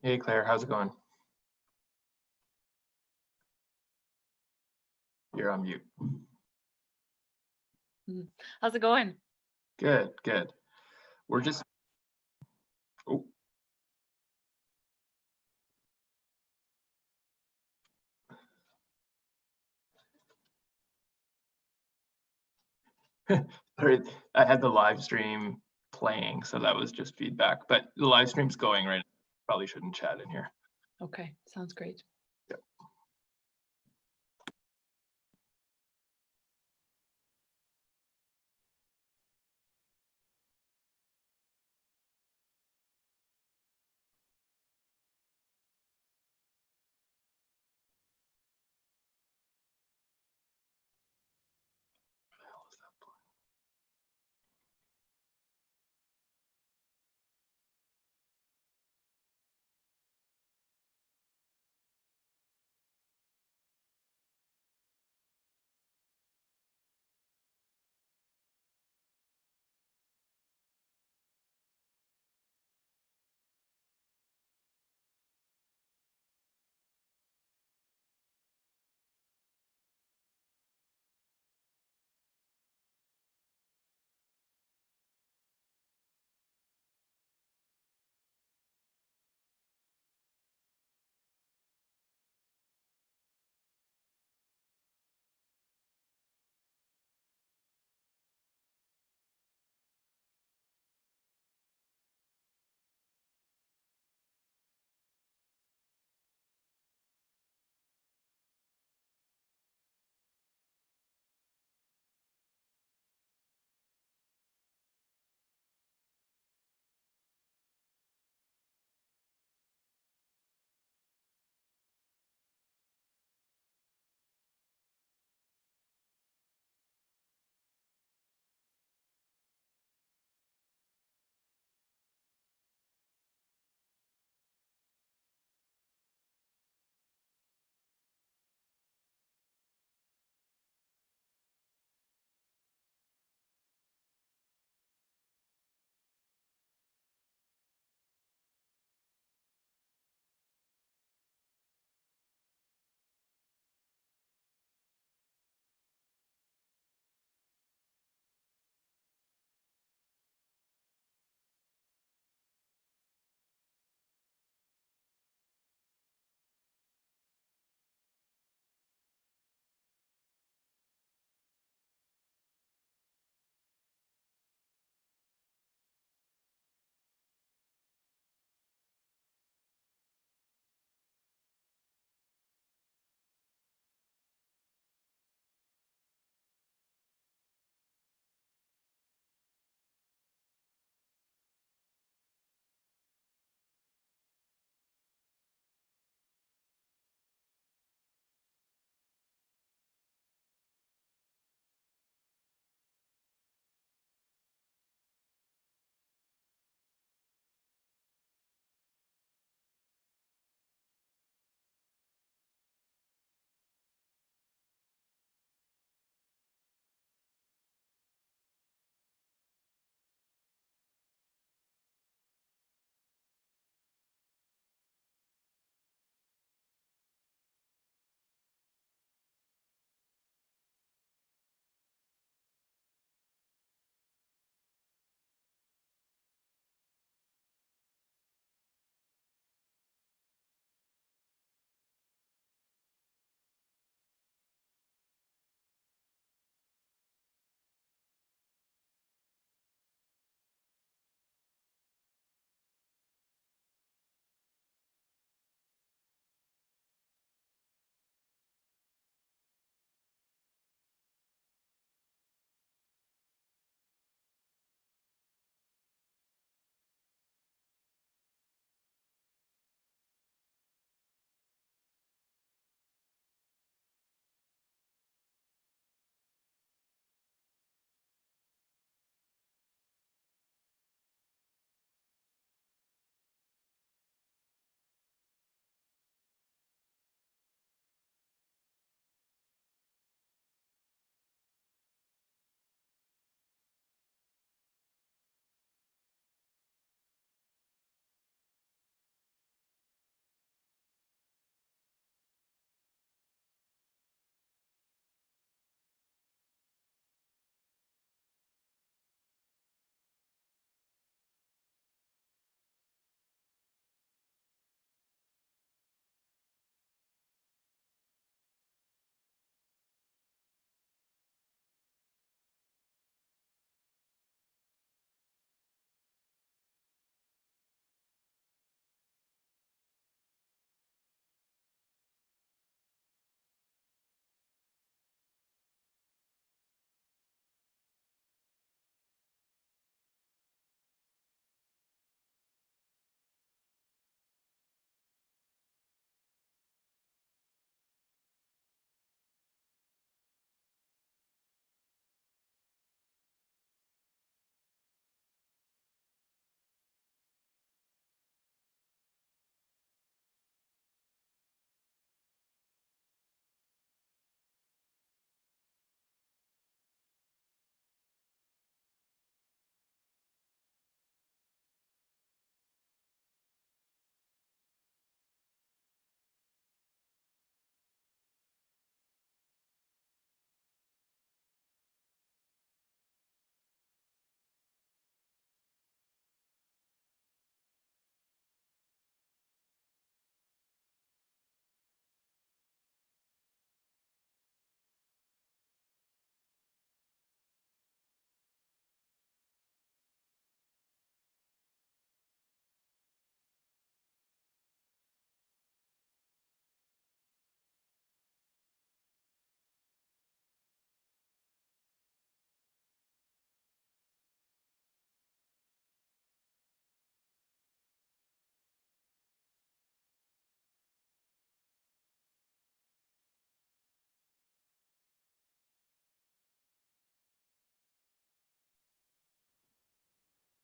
Hey Claire, how's it going? You're on mute. How's it going? Good, good. We're just, oh, sorry, I had the live stream playing, so that was just feedback, but the live stream's going right now. Probably shouldn't chat in here. Okay, sounds great. Yep.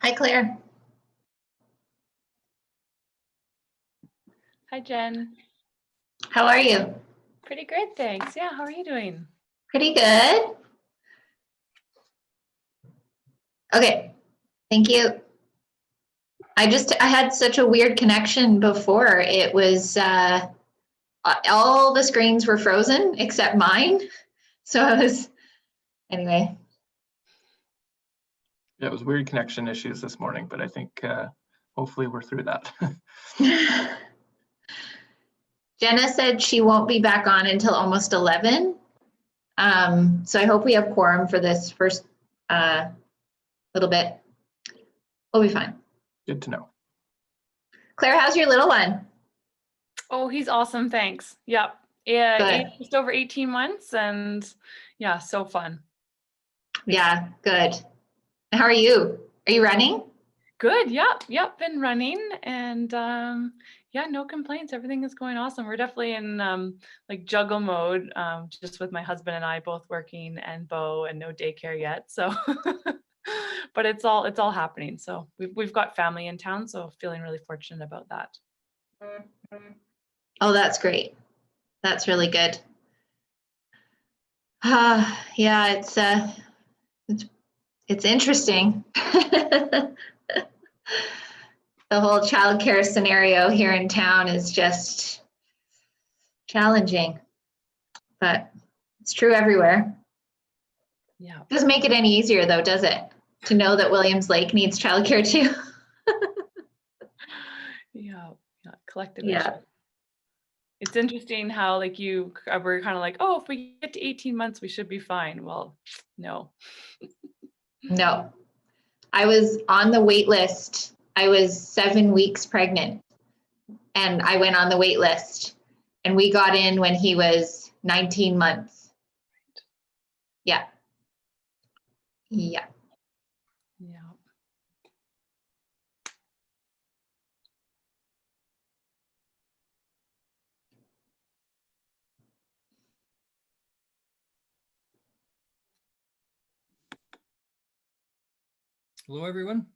Hi, Claire. Hi, Jen. How are you? Pretty good, thanks. Yeah, how are you doing? Pretty good. Okay, thank you. I had such a weird connection before. It was, all the screens were frozen except mine. So anyway. Yeah, it was weird connection issues this morning, but I think hopefully we're through that. Jenna said she won't be back on until almost 11. So I hope we have quorum for this first little bit. We'll be fine. Good to know. Claire, how's your little one? Oh, he's awesome, thanks. Yep. Yeah, Good. just over 18 months and yeah, so fun. Yeah, good. How are you? Are you running? Good, yep, been running and yeah, no complaints. Everything is going awesome. We're definitely in like juggle mode, just with my husband and I both working and Bo and no daycare yet. So but it's all happening. So we've got family in town, so feeling really fortunate about that. Oh, that's great. That's really good. Yeah, it's interesting. The whole childcare scenario here in town is just challenging, but it's true everywhere. Yeah. Doesn't make it any easier though, does it? To know that Williams Lake needs childcare too. Yeah, collective Yeah. issue. It's interesting how like you were kind of like, oh, if we get to 18 months, we should be fine. Well, no. No, I was on the wait list. I was 7 weeks pregnant and I went on the wait list and we got in when he was 19 months. Yeah. Yeah. Yeah. Hello, everyone.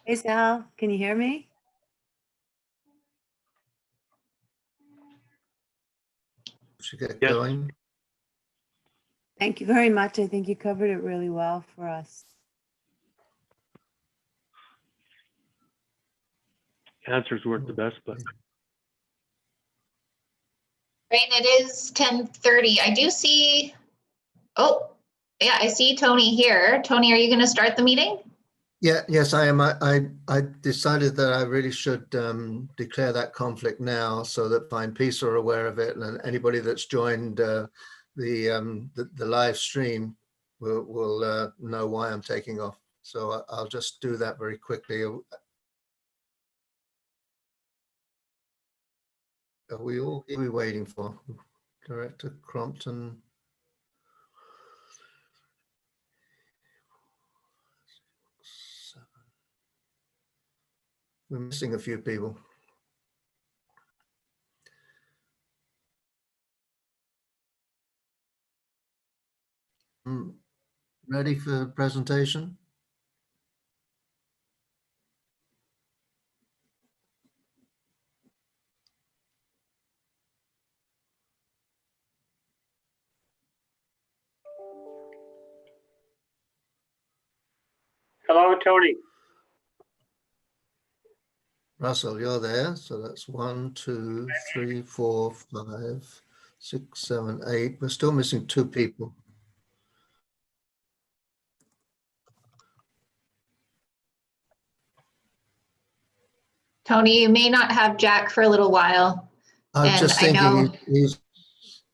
Hey Sal, can you hear me? Should get Yes. going. Thank you very much. I think you covered it really well for us. Answers work the best, but Right, it is 10:30. I do see, oh, yeah, I see Tony here. Tony, are you going to start the meeting? Yes, I am. I decided that I really should declare that conflict now so that Fine Peace are aware of it, and anybody that's joined the live stream will know why I'm taking off. So I'll just do that very quickly. Are we all waiting for Director Crompton? We're missing a few people. Ready for presentation? hello, Tony. Russell, you're there. So that's 1, 2, 3, 4, 5, 6, 7, 8. We're still missing 2 people. Tony, you may not have Jack for a little while. I'm And just I thinking, know-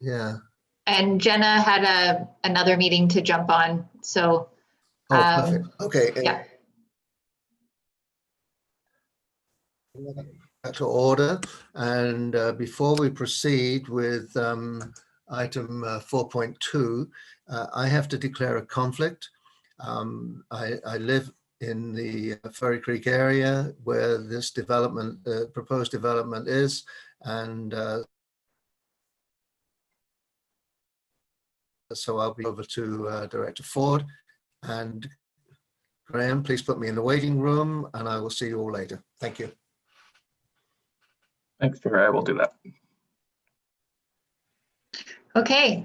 yeah. And Jenna had another meeting to jump on, so. Oh, perfect. Okay. Yeah. Back to order. And before we proceed with item 4.2, I have to declare a conflict. I live in the Furry Creek area where this development, proposed development is, and so I'll be over to Director Ford. And Graham, please put me in the waiting room, and I will see you all later. Thank you. Thanks, Terry. I will do that. Okay.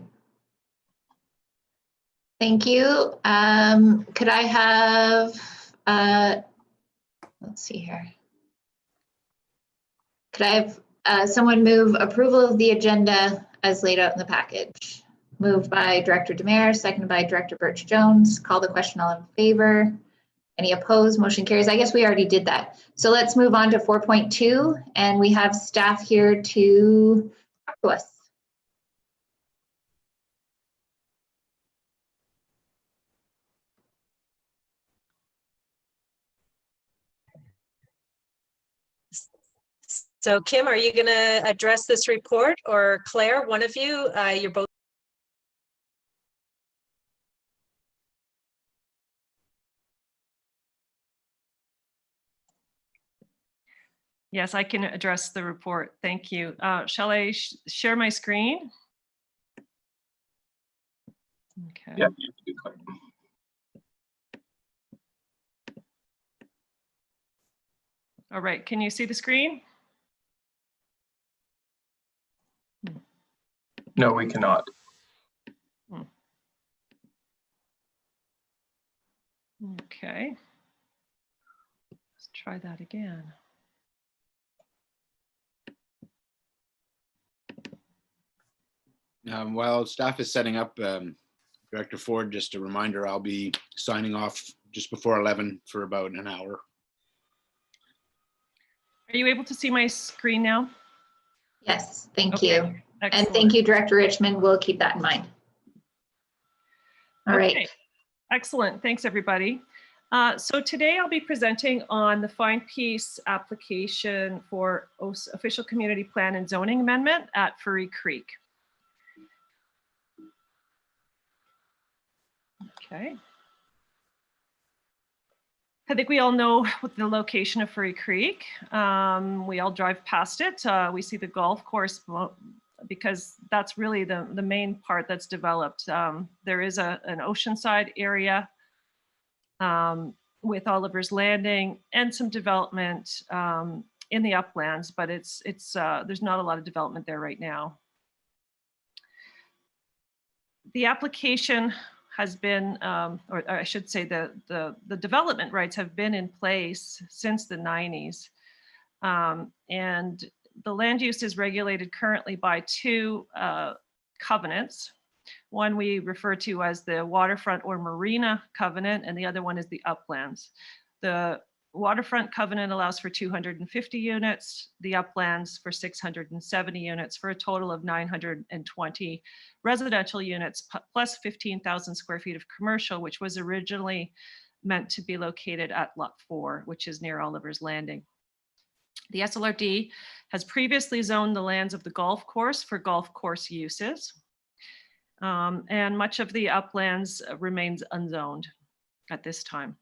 Thank you. Could I have, let's see here. Could I have someone move approval of the agenda as laid out in the package? Moved by Director Demare, seconded by Director Birch Jones. Call the question, all in favor. Any opposed? Motion carries. I guess we already did that. So let's move on to 4.2, and we have staff here to talk to us. So Kim, are you going to address this report, or Claire, one of you? You're both. Yes, I can address the report. Thank you. Shall I share my screen? Okay. Yeah. All right. Can you see the screen? No, we cannot. Okay. Let's try that again. While staff is setting up, Director Ford, just a reminder, I'll be signing off just before 11 for about an hour. Are you able to see my screen now? Yes, thank Okay, you. And excellent. thank you, Director Richmond. We'll keep that in mind. All right. Okay, excellent. Thanks, everybody. So today I'll be presenting on the Fine Peace application for official community plan and zoning amendment at Furry Creek. Okay. I think we all know what the location of Furry Creek. We all drive past it. We see the golf course because that's really the main part that's developed. There is an oceanside area with Oliver's Landing and some development in the uplands, but there's not a lot of development there right now. The application has been, or I should say the development rights have been in place since the 90s. And the land use is regulated currently by two covenants. One we refer to as the waterfront or marina covenant, and the other one is the uplands. The waterfront covenant allows for 250 units, the uplands for 670 units, for a total of 920 residential units, plus 15,000 square feet of commercial, which was originally meant to be located at Lot 4, which is near Oliver's Landing. The SLRD has previously zoned the lands of the golf course for golf course uses. And much of the uplands remains unzoned at this time.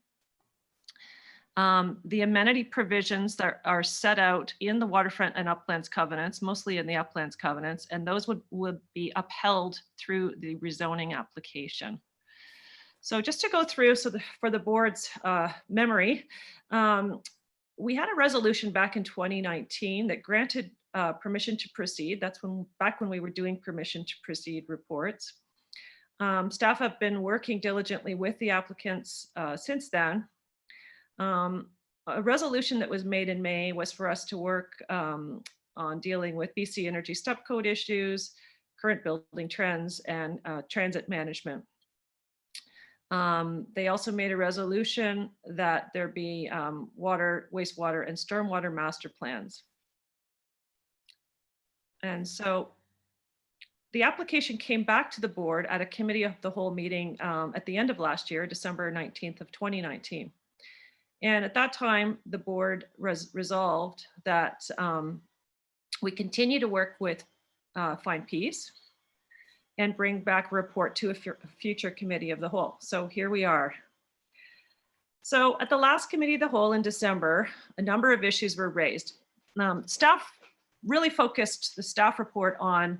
The amenity provisions that are set out in the waterfront and uplands covenants, mostly in the uplands covenants, and those would be upheld through the rezoning application. So just to go through, for the board's memory, we had a resolution back in 2019 that granted permission to proceed. That's back when we were doing permission to proceed reports. Staff have been working diligently with the applicants since then. A resolution that was made in May was for us to work on dealing with BC Energy Step Code issues, current building trends, and transit management. They also made a resolution that there be water, wastewater, and stormwater master plans. And so the application came back to the board at a committee of the whole meeting at the end of last year, December 19th of 2019. And at that time, the board resolved that we continue to work with Find Peace and bring back a report to a future committee of the whole. So here we are. So at the last committee of the whole in December, a number of issues were raised. Staff really focused the staff report on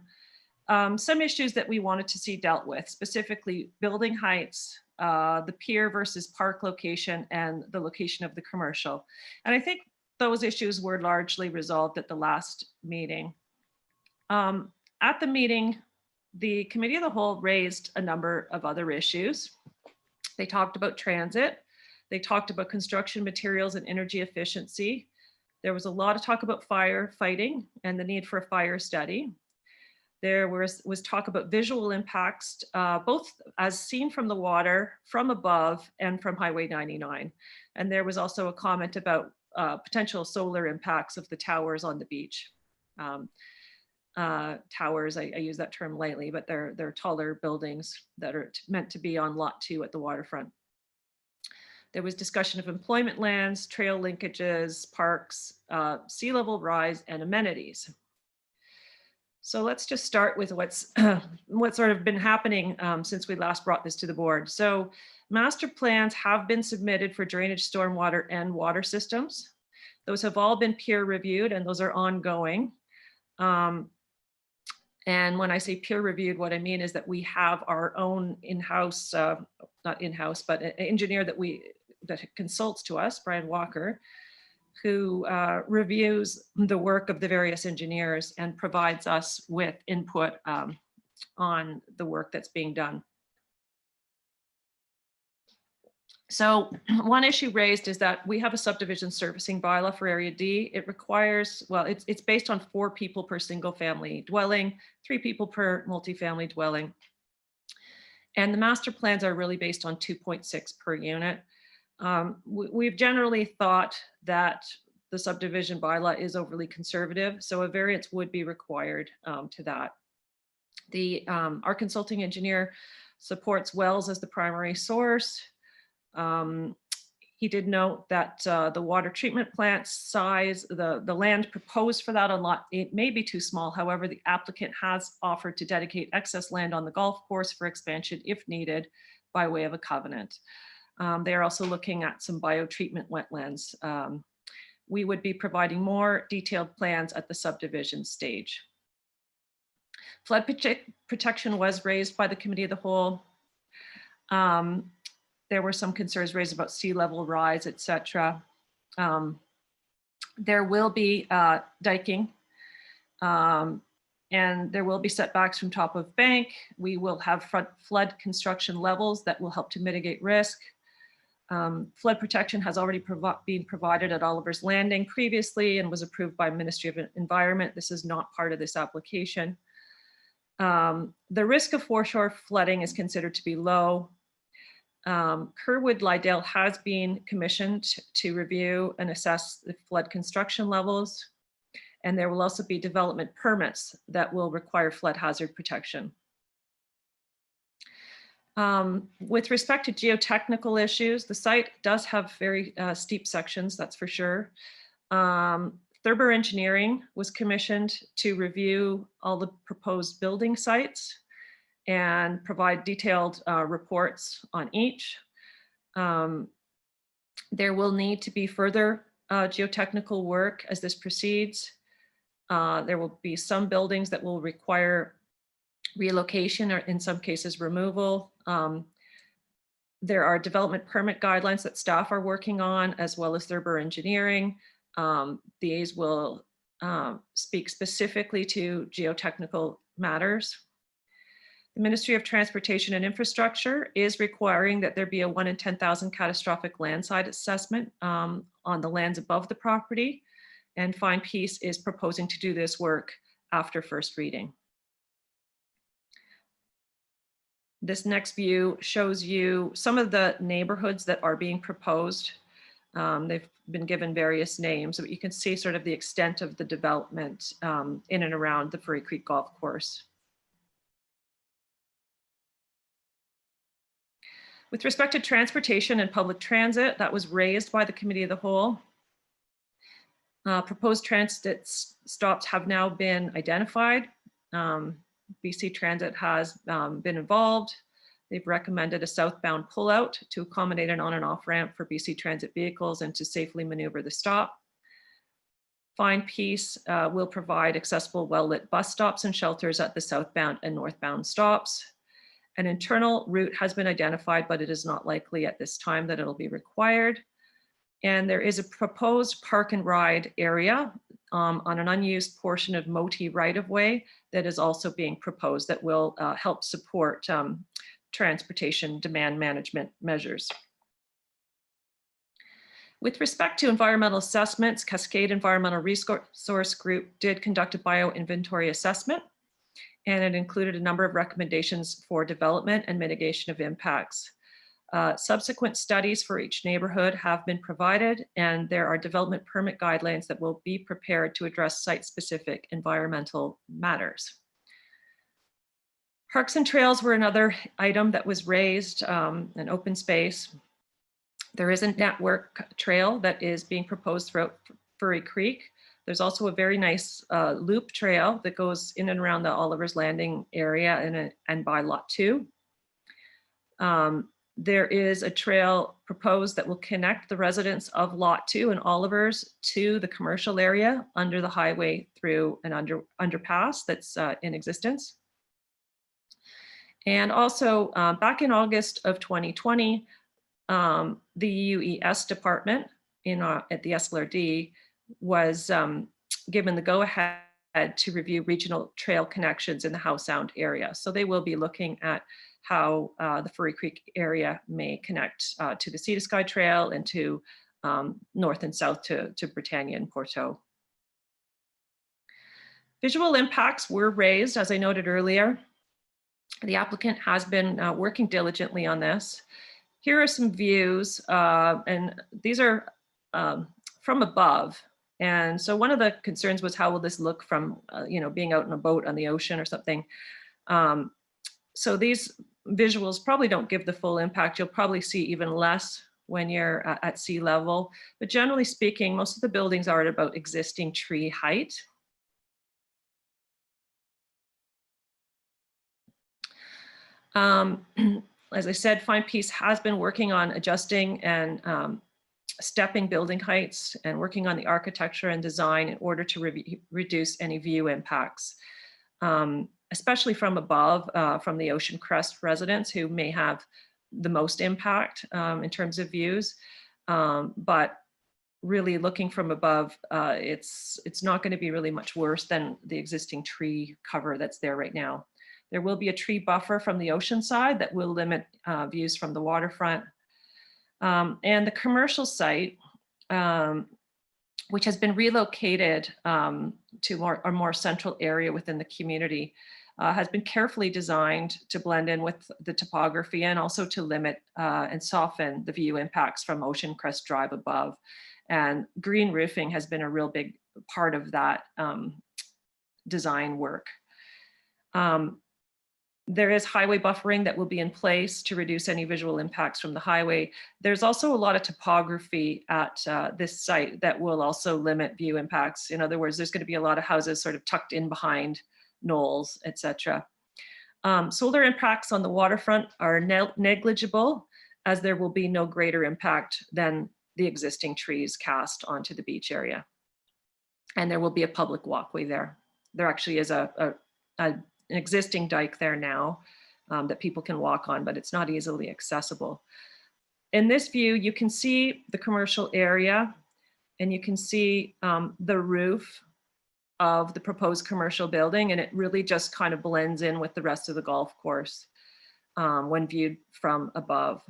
some issues that we wanted to see dealt with, specifically building heights, the pier versus park location, and the location of the commercial. And I think those issues were largely resolved at the last meeting. At the meeting, the committee of the whole raised a number of other issues. They talked about transit. They talked about construction materials and energy efficiency. There was a lot of talk about firefighting and the need for a fire study. There was talk about visual impacts, both as seen from the water, from above, and from Highway 99. And there was also a comment about potential solar impacts of the towers on the beach. Towers, I use that term lightly, but they're taller buildings that are meant to be on Lot 2 at the waterfront. There was discussion of employment lands, trail linkages, parks, sea level rise, and amenities. So let's just start with what's sort of been happening since we last brought this to the board. So master plans have been submitted for drainage, stormwater, and water systems. Those have all been peer reviewed, and those are ongoing. And when I say peer reviewed, what I mean is that we have our own in-house, not in-house, but an engineer that consults to us, Brian Walker, who reviews the work of the various engineers and provides us with input on the work that's being done. So one issue raised is that we have a subdivision servicing bylaw for Area D. It requires, well, it's based on 4 people per single family dwelling, 3 people per multifamily dwelling. And the master plans are really based on 2.6 per unit. We've generally thought that the subdivision bylaw is overly conservative, so a variance would be required to that. Our consulting engineer supports wells as the primary source. He did note that the water treatment plant size, the land proposed for that on Lot 8 may be too small. However, the applicant has offered to dedicate excess land on the golf course for expansion if needed by way of a covenant. They are also looking at some biotreatment wetlands. We would be providing more detailed plans at the subdivision stage. Flood protection was raised by the committee of the whole. There were some concerns raised about sea level rise, etc. There will be diking, and there will be setbacks from top of bank. We will have flood construction levels that will help to mitigate risk. Flood protection has already been provided at Oliver's Landing previously and was approved by Ministry of Environment. This is not part of this application. The risk of foreshore flooding is considered to be low. Kerwood Lydale has been commissioned to review and assess the flood construction levels, and there will also be development permits that will require flood hazard protection. With respect to geotechnical issues, the site does have very steep sections, that's for sure. Thurber Engineering was commissioned to review all the proposed building sites and provide detailed reports on each. There will need to be further geotechnical work as this proceeds. There will be some buildings that will require relocation or in some cases removal. There are development permit guidelines that staff are working on, as well as Thurber Engineering. These will speak specifically to geotechnical matters. The Ministry of Transportation and Infrastructure is requiring that there be a 1 in 10,000 catastrophic landslide assessment on the lands above the property, and Fine Peace is proposing to do this work after first reading. This next view shows you some of the neighborhoods that are being proposed. They've been given various names, but you can see sort of the extent of the development in and around the Furry Creek Golf Course. With respect to transportation and public transit, that was raised by the Committee of the Whole. Proposed transit stops have now been identified. BC Transit has been involved. They've recommended a southbound pullout to accommodate an on and off ramp for BC Transit vehicles and to safely maneuver the stop. Fine Peace will provide accessible well-lit bus stops and shelters at the southbound and northbound stops. An internal route has been identified, but it is not likely at this time that it'll be required. And there is a proposed park and ride area on an unused portion of Moti right-of-way that is also being proposed that will help support transportation demand management measures. With respect to environmental assessments, Cascade Environmental Resource Group did conduct a bioinventory assessment, and it included a number of recommendations for development and mitigation of impacts. Subsequent studies for each neighborhood have been provided, and there are development permit guidelines that will be prepared to address site-specific environmental matters. Parks and trails were another item that was raised, an open space. There is a network trail that is being proposed throughout Furry Creek. There's also a very nice loop trail that goes in and around the Oliver's Landing area and by Lot 2. There is a trail proposed that will connect the residents of Lot 2 and Oliver's to the commercial area under the highway through an underpass that's in existence. And also back in August of 2020, the UES department at the SLRD was given the go-ahead to review regional trail connections in the Howe Sound area. So they will be looking at how the Furry Creek area may connect to the Sea to Sky Trail and to north and south to Britannia and Porto. Visual impacts were raised, as I noted earlier. The applicant has been working diligently on this. Here are some views, and these are from above. And so one of the concerns was, how will this look from, being out in a boat on the ocean or something? So these visuals probably don't give the full impact. You'll probably see even less when you're at sea level. But generally speaking, most of the buildings are at about existing tree height. As I said, Fine Peace has been working on adjusting and stepping building heights and working on the architecture and design in order to reduce any view impacts, especially from above, from the Ocean Crest residents who may have the most impact in terms of views. But really looking from above, it's not going to be really much worse than the existing tree cover that's there right now. There will be a tree buffer from the ocean side that will limit views from the waterfront. And the commercial site, which has been relocated to a more central area within the community, has been carefully designed to blend in with the topography and also to limit and soften the view impacts from Ocean Crest Drive above. And green roofing has been a real big part of that design work. There is highway buffering that will be in place to reduce any visual impacts from the highway. There's also a lot of topography at this site that will also limit view impacts. In other words, there's going to be a lot of houses sort of tucked in behind knolls, etc. Solar impacts on the waterfront are negligible, as there will be no greater impact than the existing trees cast onto the beach area. And there will be a public walkway there. There actually is an existing dike there now that people can walk on, but it's not easily accessible. In this view, you can see the commercial area, and you can see the roof of the proposed commercial building, and it really just kind of blends in with the rest of the golf course when viewed from above.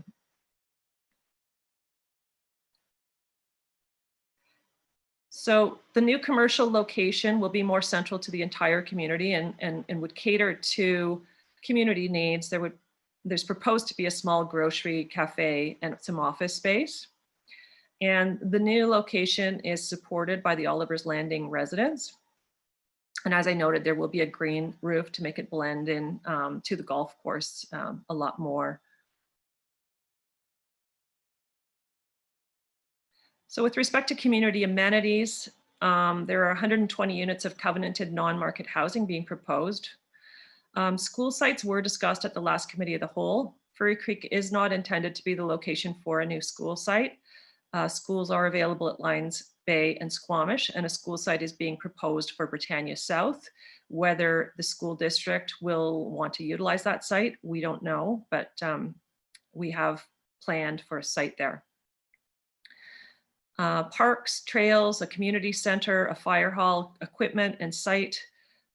So the new commercial location will be more central to the entire community and would cater to community needs. There's proposed to be a small grocery, cafe, and some office space. And the new location is supported by the Oliver's Landing residents. And as I noted, there will be a green roof to make it blend in to the golf course a lot more. So with respect to community amenities, there are 120 units of covenanted non-market housing being proposed. School sites were discussed at the last committee of the whole. Furry Creek is not intended to be the location for a new school site. Schools are available at Lions Bay and Squamish, and a school site is being proposed for Britannia South. Whether the school district will want to utilize that site, we don't know, but we have planned for a site there. Parks, trails, a community center, a fire hall, equipment and site,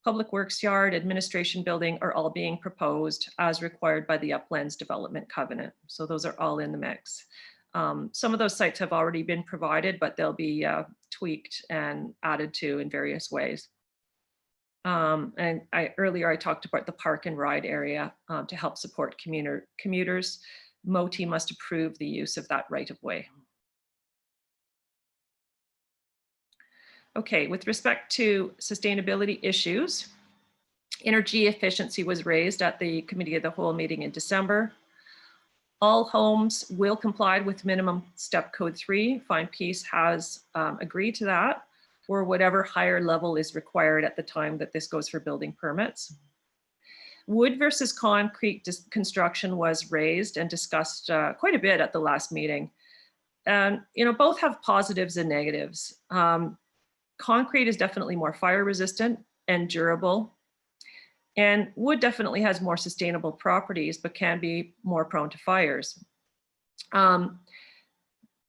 public works yard, administration building are all being proposed as required by the Uplands Development Covenant. So those are all in the mix. Some of those sites have already been provided, but they'll be tweaked and added to in various ways. And earlier I talked about the park and ride area to help support commuters. MOTI must approve the use of that right of way. Okay, with respect to sustainability issues, energy efficiency was raised at the Committee of the Whole meeting in December. All homes will comply with minimum step code 3. Fine Peace has agreed to that, or whatever higher level is required at the time that this goes for building permits. Wood versus concrete construction was raised and discussed quite a bit at the last meeting. And both have positives and negatives. Concrete is definitely more fire resistant and durable. And wood definitely has more sustainable properties, but can be more prone to fires. Right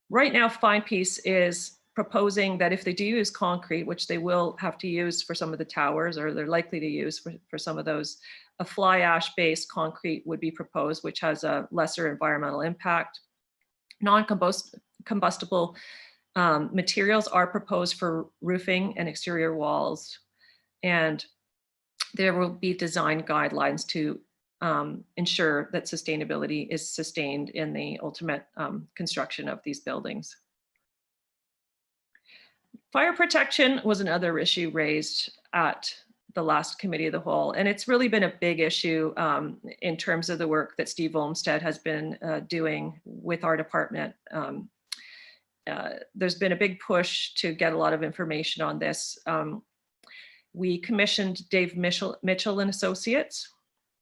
now, Fine Peace is proposing that if they do use concrete, which they will have to use for some of the towers, or they're likely to use for some of those, a fly ash based concrete would be proposed, which has a lesser environmental impact. Non-combustible materials are proposed for roofing and exterior walls, and there will be design guidelines to ensure that sustainability is sustained in the ultimate construction of these buildings. Fire protection was another issue raised at the last Committee of the Whole, and it's really been a big issue in terms of the work that Steve Olmsted has been doing with our department. There's been a big push to get a lot of information on this. We commissioned Dave Mitchell and Associates.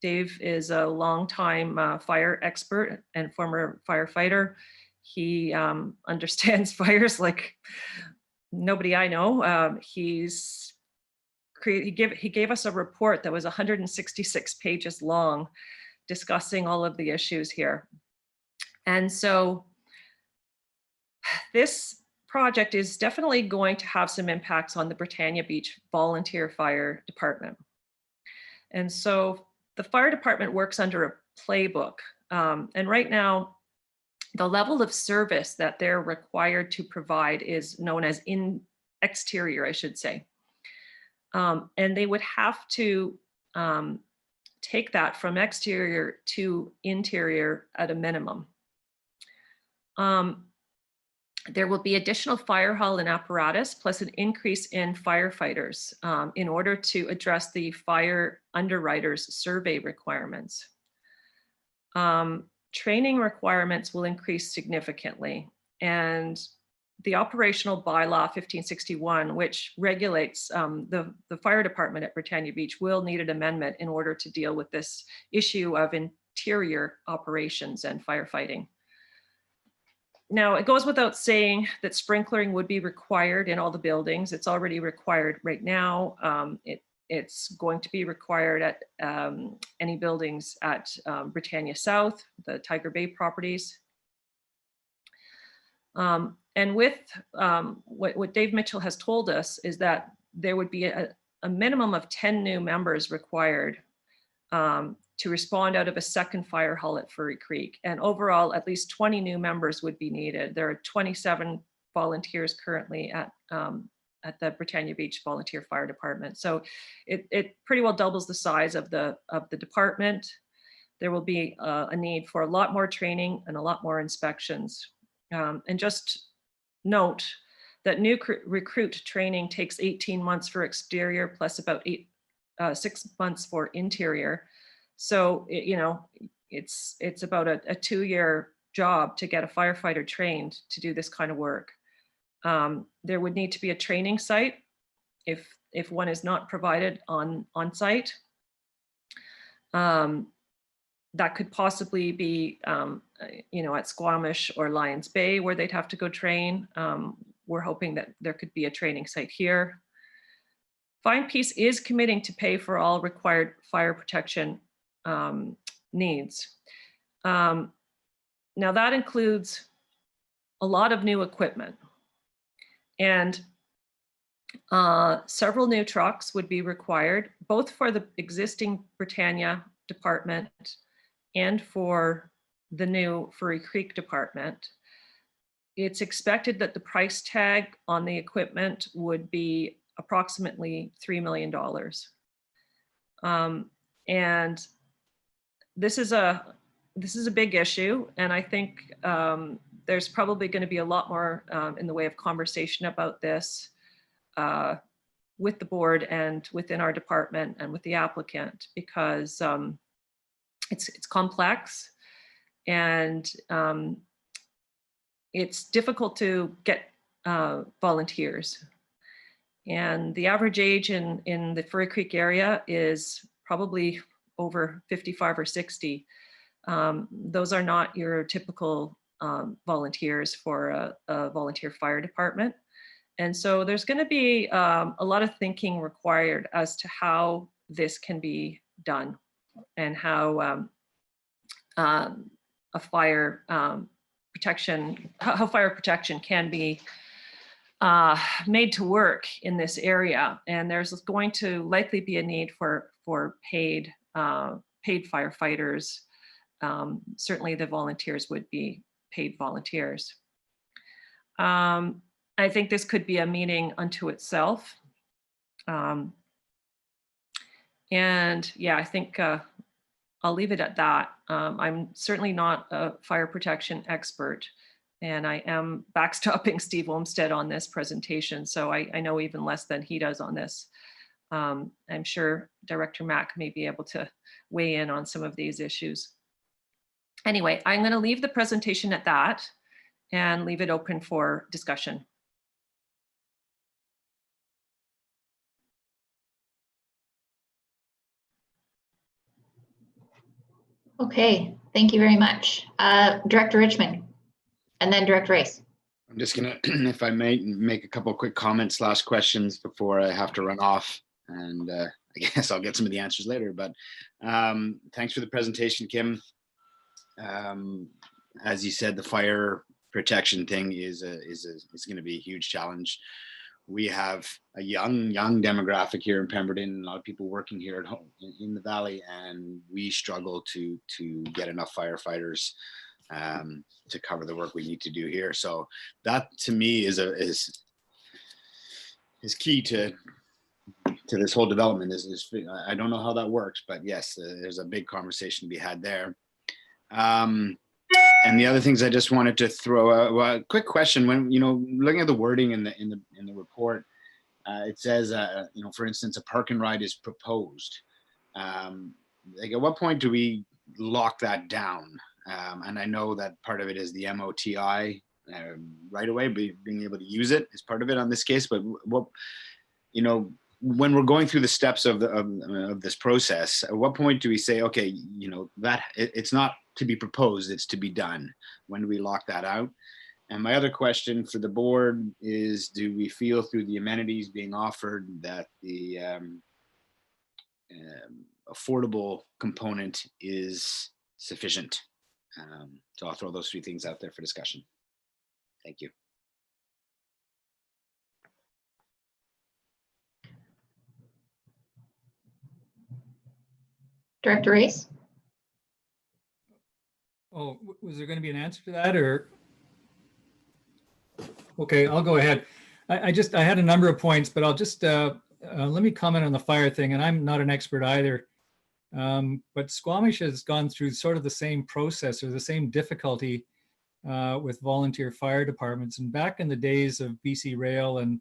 Dave is a longtime fire expert and former firefighter. He understands fires like nobody I know. He gave us a report that was 166 pages long discussing all of the issues here. And so this project is definitely going to have some impacts on the Britannia Beach Volunteer Fire Department. And so the fire department works under a playbook. And right now, the level of service that they're required to provide is known as exterior, I should say. And they would have to take that from exterior to interior at a minimum. There will be additional fire hall and apparatus, plus an increase in firefighters in order to address the fire underwriters survey requirements. Training requirements will increase significantly, and the operational bylaw 1561, which regulates the fire department at Britannia Beach, will need an amendment in order to deal with this issue of interior operations and firefighting. Now, it goes without saying that sprinklering would be required in all the buildings. It's already required right now. It's going to be required at any buildings at Britannia South, the Tiger Bay properties. And with what Dave Mitchell has told us is that there would be a minimum of 10 new members required to respond out of a second fire hall at Furry Creek. And overall, at least 20 new members would be needed. There are 27 volunteers currently at the Britannia Beach Volunteer Fire Department. So it pretty well doubles the size of the department. There will be a need for a lot more training and a lot more inspections. And just note that new recruit training takes 18 months for exterior, plus about 6 months for interior. So, it's about a 2-year job to get a firefighter trained to do this kind of work. There would need to be a training site if one is not provided on site. That could possibly be, at Squamish or Lions Bay, where they'd have to go train. We're hoping that there could be a training site here. Fine Peace is committing to pay for all required fire protection needs. Now that includes a lot of new equipment, and several new trucks would be required, both for the existing Britannia department and for the new Furry Creek department. It's expected that the price tag on the equipment would be approximately $3 million. And this is a big issue, and I think there's probably going to be a lot more in the way of conversation about this with the board and within our department and with the applicant, because it's complex, and it's difficult to get volunteers. And the average age in the Furry Creek area is probably over 55 or 60. Those are not your typical volunteers for a volunteer fire department. And so there's going to be a lot of thinking required as to how this can be done, and how fire protection can be made to work in this area. And there's going to likely be a need for paid firefighters. Certainly the volunteers would be paid volunteers. I think this could be a meeting unto itself. And yeah, I think I'll leave it at that. I'm certainly not a fire protection expert, and I am backstopping Steve Olmsted on this presentation, so I know even less than he does on this. I'm sure Director Mack may be able to weigh in on some of these issues. Anyway, I'm going to leave the presentation at that and leave it open for discussion. Okay, thank you very much. Director Richmond, and then Director Race. I'm just gonna, if I may, make a couple of quick comments, last questions before I have to run off. And I guess I'll get some of the answers later, but thanks for the presentation, Kim. as you said, the fire protection thing is going to be a huge challenge. We have a young demographic here in Pemberton, a lot of people working here at home in the valley, and we struggle to get enough firefighters to cover the work we need to do here. So that to me is key to this whole development. Is I don't know how that works, but yes, there's a big conversation to be had there. And the other things I just wanted to throw out, well, a quick question. When looking at the wording in the report, it says for instance, a park and ride is proposed. Like at what point do we lock that down? And I know that part of it is the MOTI right away, being able to use it is part of it on this case. But what when we're going through the steps of this process, at what point do we say, okay, that it's not to be proposed, it's to be done? When do we lock that out? And my other question for the board is, do we feel through the amenities being offered that the affordable component is sufficient? So I'll throw those three things out there for discussion. Thank you. Director Race? Oh, was there going to be an answer to that, or? Okay, I'll go ahead. I had a number of points, but I'll just let me comment on the fire thing, and I'm not an expert either. But Squamish has gone through sort of the same process or the same difficulty with volunteer fire departments. And back in the days of BC Rail and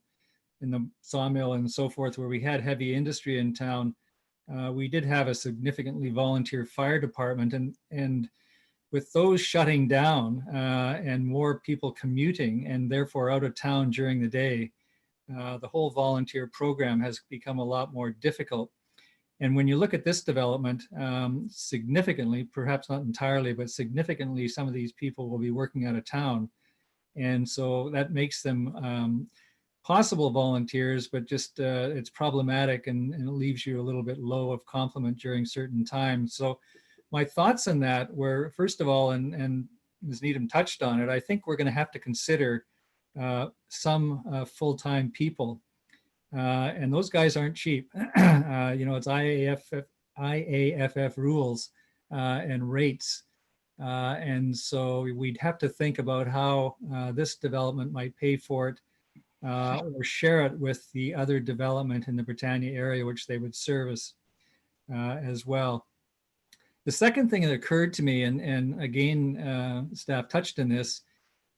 in the sawmill and so forth, where we had heavy industry in town, we did have a significantly volunteer fire department, and with those shutting down and more people commuting and therefore out of town during the day, the whole volunteer program has become a lot more difficult. And when you look at this development, significantly, perhaps not entirely, but significantly, some of these people will be working out of town. And so that makes them possible volunteers, but just it's problematic, and it leaves you a little bit low of complement during certain times. So my thoughts on that were, first of all, and Ms. Needham touched on it, I think we're going to have to consider some full-time people. And those guys aren't cheap. It's IAFF rules and rates. And so we'd have to think about how this development might pay for it or share it with the other development in the Britannia area, which they would service as well. The second thing that occurred to me, and again, staff touched on this,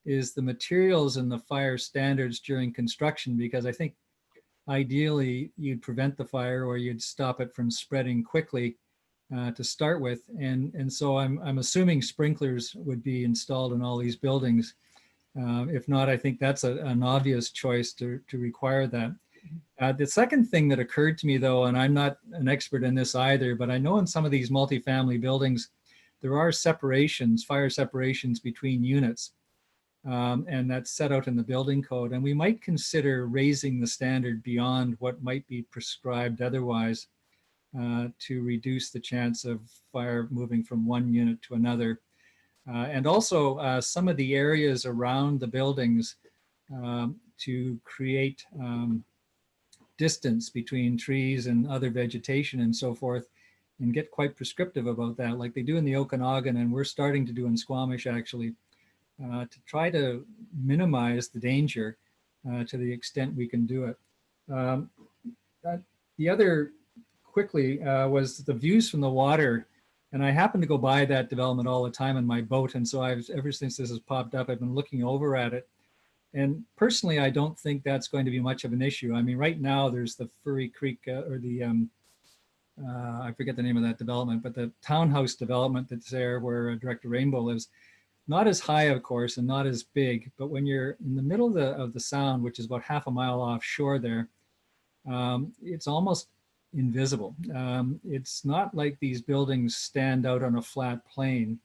is the materials and the fire standards during construction, because I think ideally you'd prevent the fire or you'd stop it from spreading quickly to start with. And so I'm assuming sprinklers would be installed in all these buildings. If not, I think that's an obvious choice to require that. The second thing that occurred to me, though, and I'm not an expert in this either, but I know in some of these multifamily buildings, there are separations, fire separations between units. And that's set out in the building code. And we might consider raising the standard beyond what might be prescribed otherwise to reduce the chance of fire moving from one unit to another. And also some of the areas around the buildings to create distance between trees and other vegetation and so forth, and get quite prescriptive about that, like they do in the Okanagan, and we're starting to do in Squamish actually, to try to minimize the danger to the extent we can do it. The other quickly was the views from the water. And I happen to go by that development all the time in my boat. And so ever since this has popped up, I've been looking over at it. And personally, I don't think that's going to be much of an issue. I mean, right now there's the Furry Creek or the, I forget the name of that development, but the townhouse development that's there where Director Rainbow lives. Not as high, of course, and not as big, but when you're in the middle of the sound, which is about half a mile offshore there, it's almost invisible. It's not like these buildings stand out on a flat plane.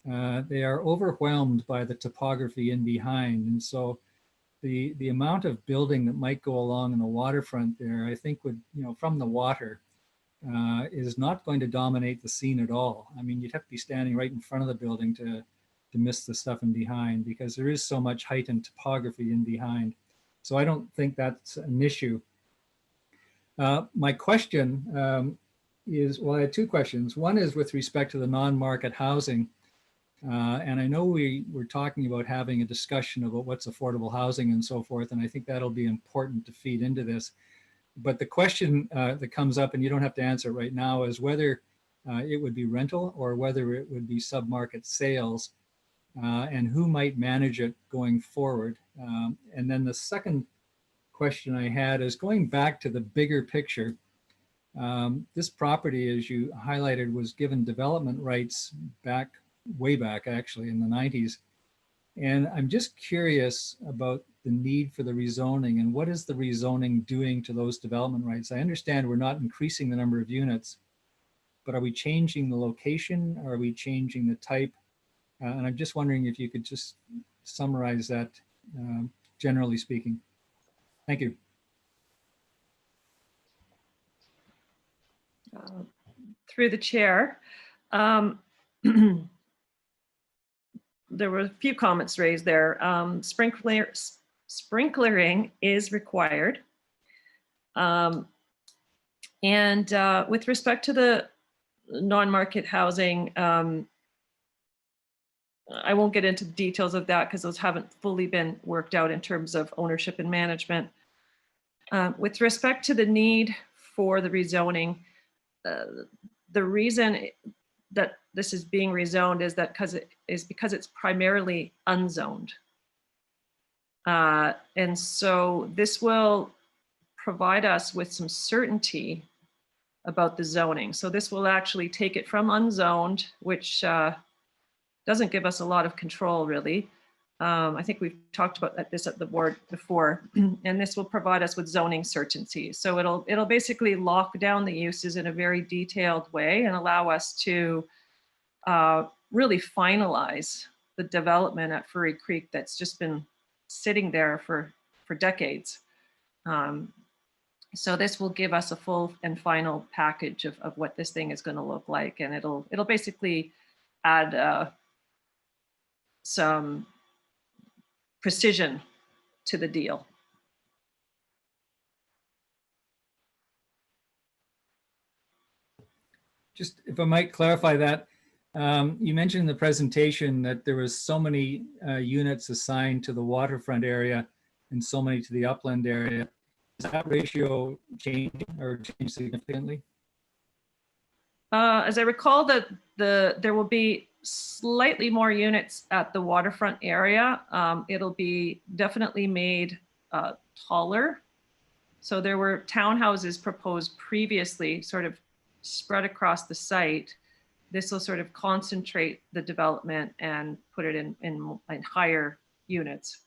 They are overwhelmed by the topography in behind. And so the amount of building that might go along in the waterfront there, I think would, from the water, is not going to dominate the scene at all. I mean, you'd have to be standing right in front of the building to to miss the stuff in behind, because there is so much height and topography in behind. So I don't think that's an issue. My question is, well, I had two questions. One is with respect to the non-market housing. And I know we were talking about having a discussion about what's affordable housing and so forth, and I think that'll be important to feed into this. But the question that comes up, and you don't have to answer it right now, is whether it would be rental or whether it would be sub-market sales, and who might manage it going forward. And then the second question I had is going back to the bigger picture. This property, as you highlighted, was given development rights way back actually in the 90s. And I'm just curious about the need for the rezoning, and what is the rezoning doing to those development rights? I understand we're not increasing the number of units, but are we changing the location? Are we changing the type? And I'm just wondering if you could just summarize that, generally speaking. Thank you. Through the chair. There were a few comments raised there. Sprinklering is required. And with respect to the non-market housing, I won't get into the details of that because those haven't fully been worked out in terms of ownership and management. With respect to the need for the rezoning, the reason that this is being rezoned is that because it's primarily unzoned. And so this will provide us with some certainty about the zoning. So this will actually take it from unzoned, which doesn't give us a lot of control really. I think we've talked about this at the board before, and this will provide us with zoning certainty. So it'll basically lock down the uses in a very detailed way and allow us to really finalize the development at Furry Creek that's just been sitting there for decades. So this will give us a full and final package of what this thing is going to look like, and it'll basically add some precision to the deal. Just if I might clarify that, you mentioned in the presentation that there was so many units assigned to the waterfront area and so many to the upland area. Is that ratio changing or changed significantly? As I recall, that there will be slightly more units at the waterfront area. It'll be definitely made taller. So there were townhouses proposed previously, sort of spread across the site. This will sort of concentrate the development and put it in higher units.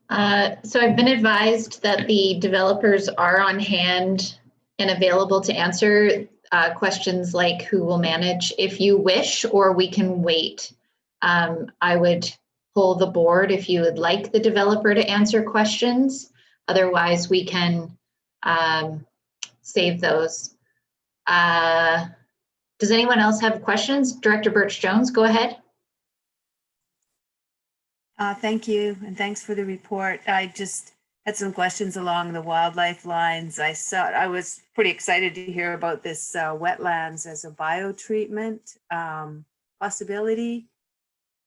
So I've been advised that the developers are on hand and available to answer questions like who will manage if you wish, or we can wait. I would poll the board if you would like the developer to answer questions. Otherwise, we can save those. Does anyone else have questions? Director Birch-Jones, go ahead. Thank you, and thanks for the report. I just had some questions along the wildlife lines. I was pretty excited to hear about this wetlands as a biotreatment possibility.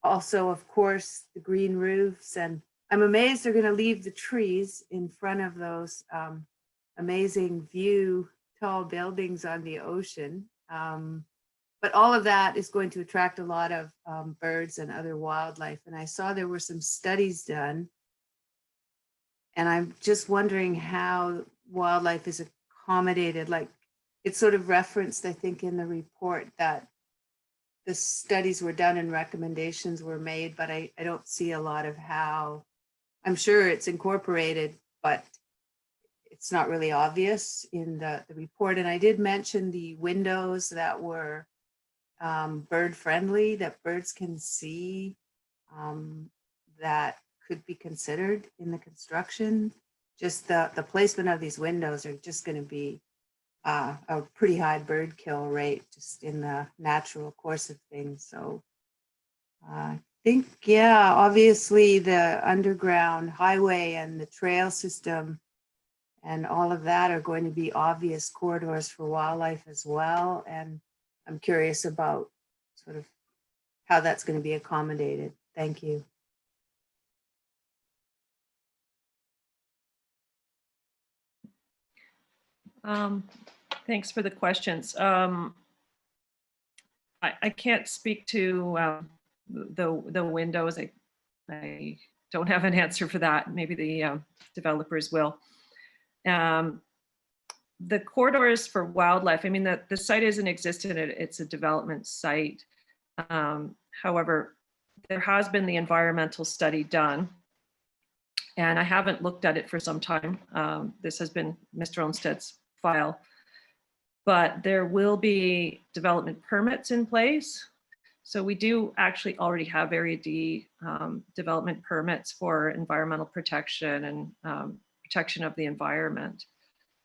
Also, of course, the green roofs, and I'm amazed they're going to leave the trees in front of those amazing view, tall buildings on the ocean. But all of that is going to attract a lot of birds and other wildlife. And I saw there were some studies done. And I'm just wondering how wildlife is accommodated. Like, it's sort of referenced, I think, in the report that the studies were done and recommendations were made, but I don't see a lot of how. I'm sure it's incorporated, but it's not really obvious in the report. And I did mention the windows that were bird friendly, that birds can see, that could be considered in the construction. Just the placement of these windows are just going to be a pretty high bird kill rate just in the natural course of things. So I think, yeah, obviously the underground highway and the trail system and all of that are going to be obvious corridors for wildlife as well. And I'm curious about sort of how that's going to be accommodated. Thank you. Thanks for the questions. I can't speak to the windows. I don't have an answer for that. Maybe the developers will. The corridors for wildlife, I mean, the site isn't existent, it's a development site. However, there has been the environmental study done, and I haven't looked at it for some time. This has been Mr. Olmsted's file, but there will be development permits in place. So we do actually already have Area D development permits for environmental protection and protection of the environment.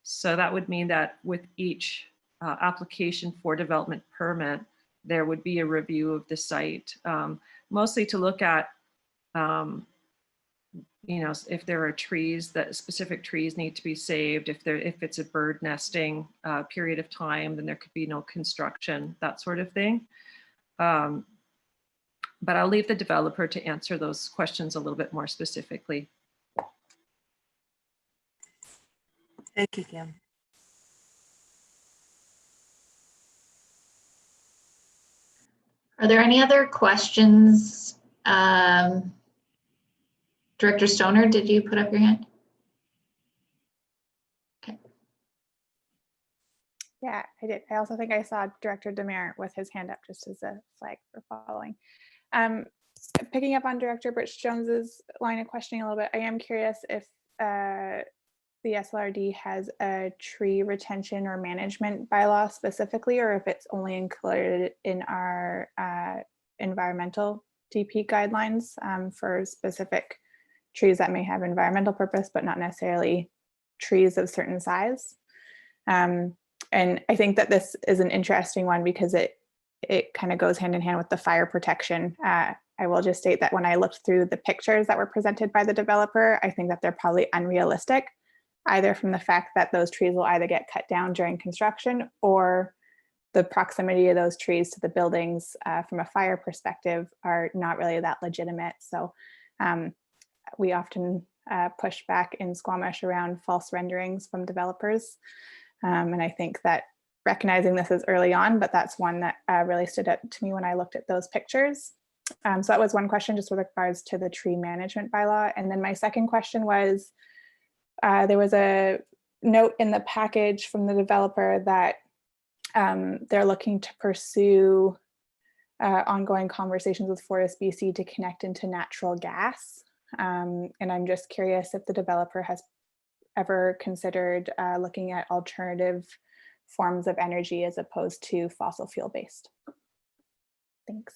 So that would mean that with each application for development permit, there would be a review of the site, mostly to look at, if there are trees, that specific trees need to be saved. If it's a bird nesting period of time, then there could be no construction, that sort of thing. But I'll leave the developer to answer those questions a little bit more specifically. Thank you, Kim. Are there any other questions? Director Stoner, did you put up your hand? Okay. Yeah, I did. I also think I saw Director Demare with his hand up just as a flag for following. Picking up on Director Birch Jones's line of questioning a little bit, I am curious if the SLRD has a tree retention or management bylaw specifically, or if it's only included in our environmental DP guidelines for specific trees that may have environmental purpose, but not necessarily trees of certain size. And I think that this is an interesting one because it kind of goes hand in hand with the fire protection. I will just state that when I looked through the pictures that were presented by the developer, I think that they're probably unrealistic, either from the fact that those trees will either get cut down during construction or the proximity of those trees to the buildings from a fire perspective are not really that legitimate. So we often push back in Squamish around false renderings from developers. And I think that recognizing this is early on, but that's one that really stood out to me when I looked at those pictures. So that was one question just with regards to the tree management bylaw. And then my second question was, there was a note in the package from the developer that they're looking to pursue ongoing conversations with Forest BC to connect into natural gas. And I'm just curious if the developer has ever considered looking at alternative forms of energy as opposed to fossil fuel based. Thanks.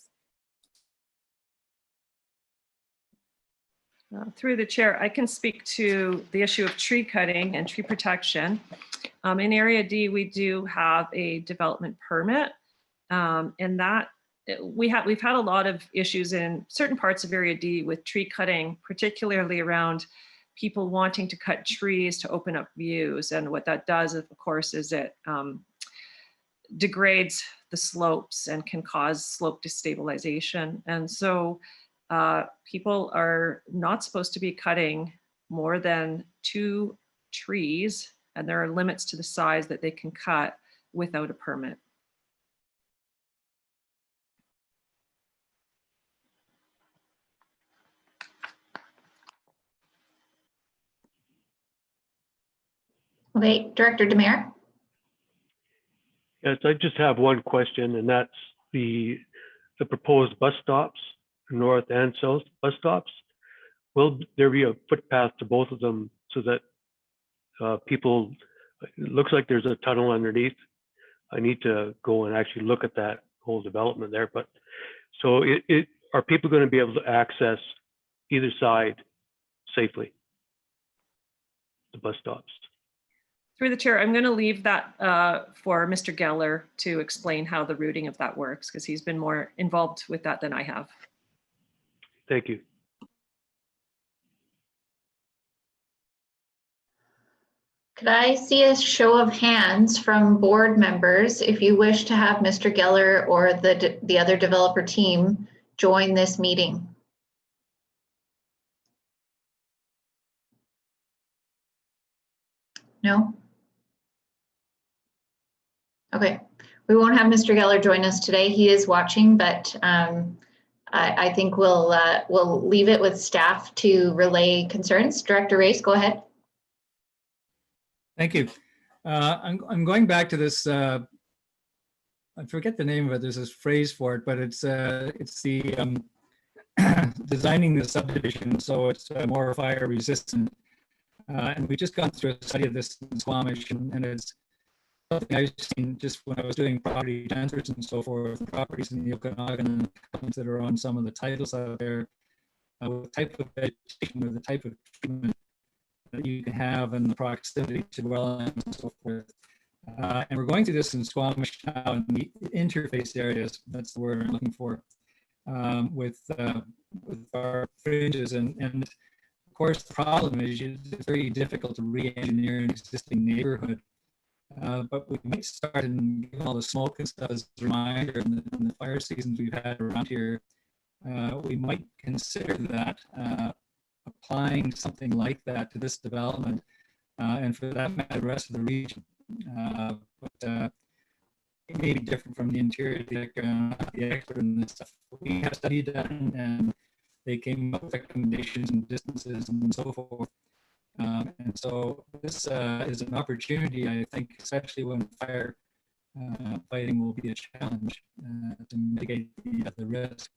Through the chair, I can speak to the issue of tree cutting and tree protection. In Area D, we do have a development permit, and that we've had a lot of issues in certain parts of Area D with tree cutting, particularly around people wanting to cut trees to open up views. And what that does, of course, is it degrades the slopes and can cause slope destabilization. And so people are not supposed to be cutting more than 2 trees, and there are limits to the size that they can cut without a permit. Okay, Director Demare. Yes, I just have one question, and that's the proposed bus stops, north and south bus stops. Will there be a footpath to both of them so that people, it looks like there's a tunnel underneath. I need to go and actually look at that whole development there, but so are people going to be able to access either side safely, the bus stops? Through the chair, I'm going to leave that for Mr. Geller to explain how the routing of that works, because he's been more involved with that than I have. Thank you. Could I see a show of hands from board members if you wish to have Mr. Geller or the other developer team join this meeting? No? Okay, we won't have Mr. Geller join us today. He is watching, but I think we'll leave it with staff to relay concerns. Director Race, go ahead. Thank you. I'm going back to this, I forget the name of it, there's this phrase for it, but it's the designing the subdivision so it's more fire resistant. And we've just gone through a study of this in Squamish, and it's something I've seen just when I was doing property transfers and so forth, properties in the Okanagan that are on some of the titles out there, with the type of vegetation or the type of treatment that you can have and the proximity to wetlands and so forth. And we're going through this in Squamish now in the interface areas, that's the word I'm looking for, with our fringes. And of course, the problem is it's very difficult to re-engineer an existing neighborhood. But we might start, and given all the smoke and stuff as a reminder in the fire seasons we've had around here, we might consider that, applying something like that to this development, and for that matter, the rest of the region. But it may be different from the interior, the expert in this stuff. We have studied that, and they came up with recommendations and distances and so forth. And so this is an opportunity, I think, especially when fire fighting will be a challenge, to mitigate the risk.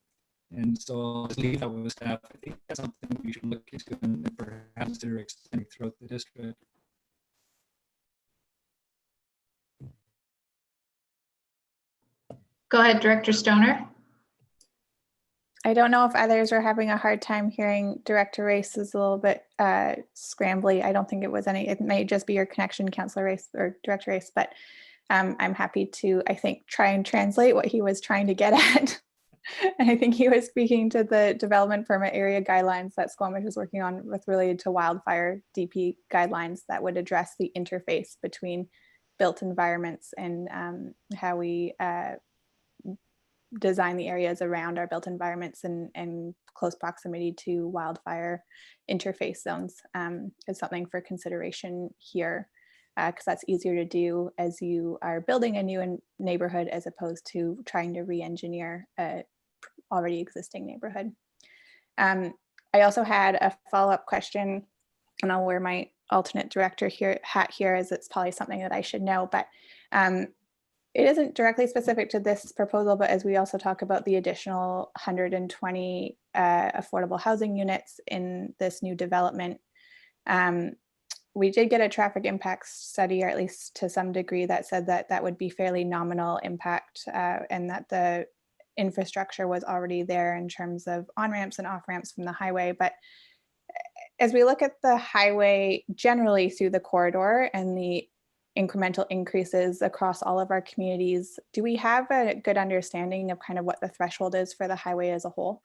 And so I'll just leave that with staff. I think that's something we should look into and perhaps consider extending throughout the district. Go ahead, Director Stoner. I don't know if others are having a hard time hearing. Director Race is a little bit scrambly. I don't think it was any, it may just be your connection, Councillor Race or Director Race, but I'm happy to, I think, try and translate what he was trying to get at. And I think he was speaking to the development permit area guidelines that Squamish is working on with related to wildfire DP guidelines that would address the interface between built environments and how we design the areas around our built environments and close proximity to wildfire interface zones is something for consideration here, because that's easier to do as you are building a new neighborhood as opposed to trying to re-engineer a already existing neighborhood. I also had a follow-up question, and I'll wear my alternate director hat here, as it's probably something that I should know, but it isn't directly specific to this proposal, but as we also talk about the additional 120 affordable housing units in this new development, we did get a traffic impact study, or at least to some degree, that said that that would be fairly nominal impact, and that the infrastructure was already there in terms of on-ramps and off-ramps from the highway. But as we look at the highway generally through the corridor and the incremental increases across all of our communities, do we have a good understanding of kind of what the threshold is for the highway as a whole?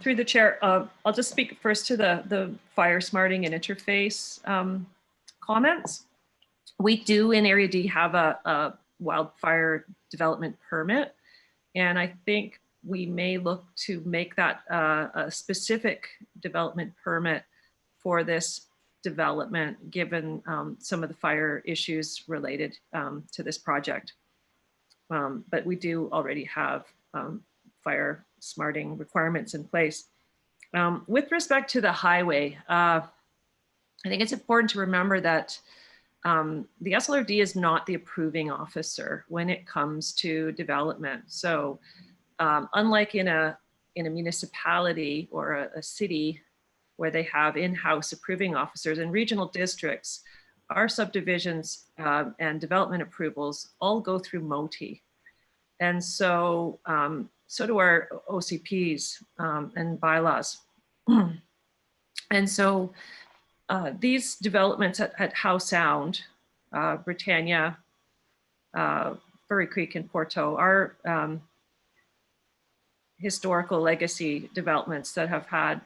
Through the chair, I'll just speak first to the fire smarting and interface comments. We do in Area D have a wildfire development permit, and I think we may look to make that a specific development permit for this development, given some of the fire issues related to this project. But we do already have fire smarting requirements in place. With respect to the highway, I think it's important to remember that the SLRD is not the approving officer when it comes to development. So unlike in a municipality or a city where they have in-house approving officers, in regional districts, our subdivisions and development approvals all go through MOTI. And so, so do our OCPs and bylaws. And so these developments at Howe Sound, Britannia, Furry Creek and Porto are historical legacy developments that have had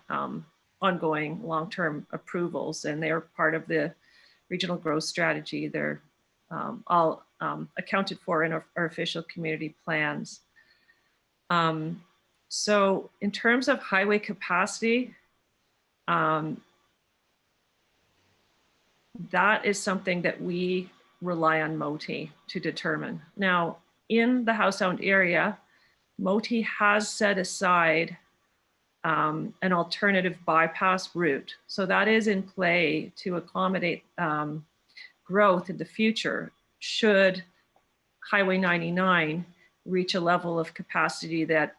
ongoing long-term approvals, and they're part of the regional growth strategy. They're all accounted for in our official community plans. So in terms of highway capacity, that is something that we rely on MOTI to determine. Now, in the Howe Sound area, MOTI has set aside an alternative bypass route. So that is in play to accommodate growth in the future should Highway 99 reach a level of capacity that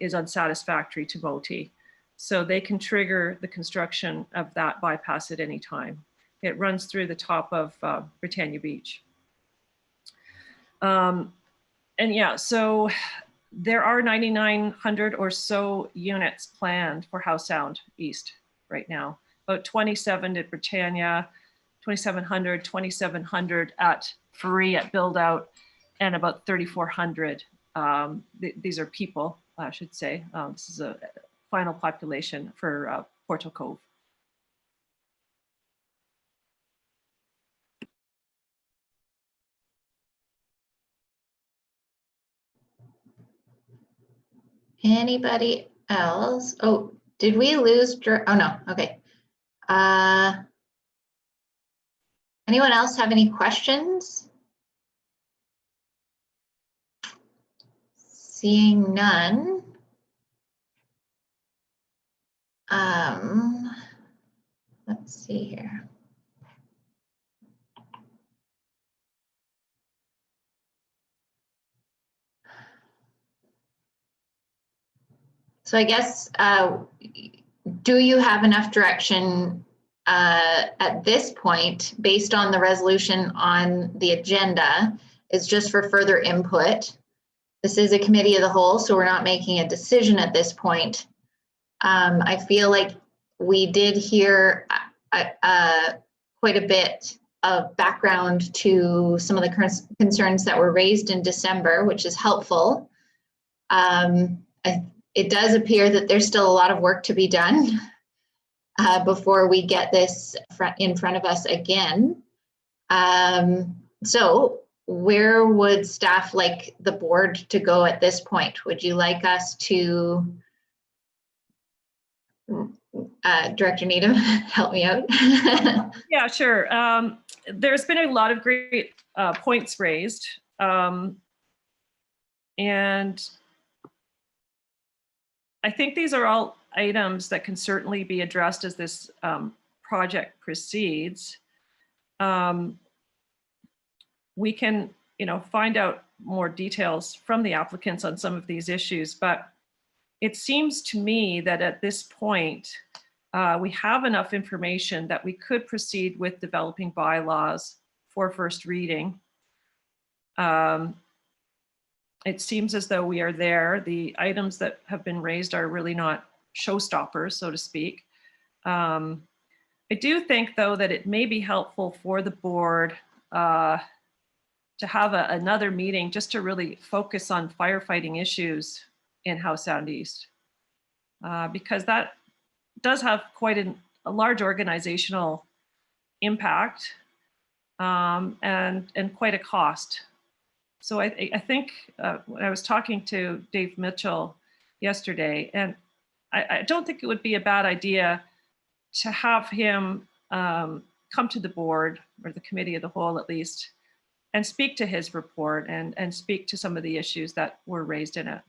is unsatisfactory to MOTI. So they can trigger the construction of that bypass at any time. It runs through the top of Britannia Beach. And yeah, so there are 9,900 or so units planned for Howe Sound East right now. About 27 at Britannia, 2,700 at Furry at build out, and about 3,400. These are people, I should say. This is a final population for Porto Cove. Anybody else? Oh, did we lose? Oh no, okay. Anyone else have any questions? Seeing none. Let's see here. So I guess, do you have enough direction at this point, based on the resolution on the agenda, is just for further input? This is a committee of the whole, so we're not making a decision at this point. I feel like we did hear quite a bit of background to some of the concerns that were raised in December, which is helpful. It does appear that there's still a lot of work to be done before we get this in front of us again. So where would staff like the board to go at this point? Would you like us to, Director Needham, help me out? Yeah, sure. There's been a lot of great points raised. And I think these are all items that can certainly be addressed as this project proceeds. We can, find out more details from the applicants on some of these issues, but it seems to me that at this point, we have enough information that we could proceed with developing bylaws for first reading. It seems as though we are there. The items that have been raised are really not showstoppers, so to speak. I do think, though, that it may be helpful for the board to have another meeting just to really focus on firefighting issues in Howe Sound East, because that does have quite a large organizational impact and quite a cost. So I think when I was talking to Dave Mitchell yesterday, and I don't think it would be a bad idea to have him come to the board, or the committee of the whole at least, and speak to his report and speak to some of the issues that were raised in it.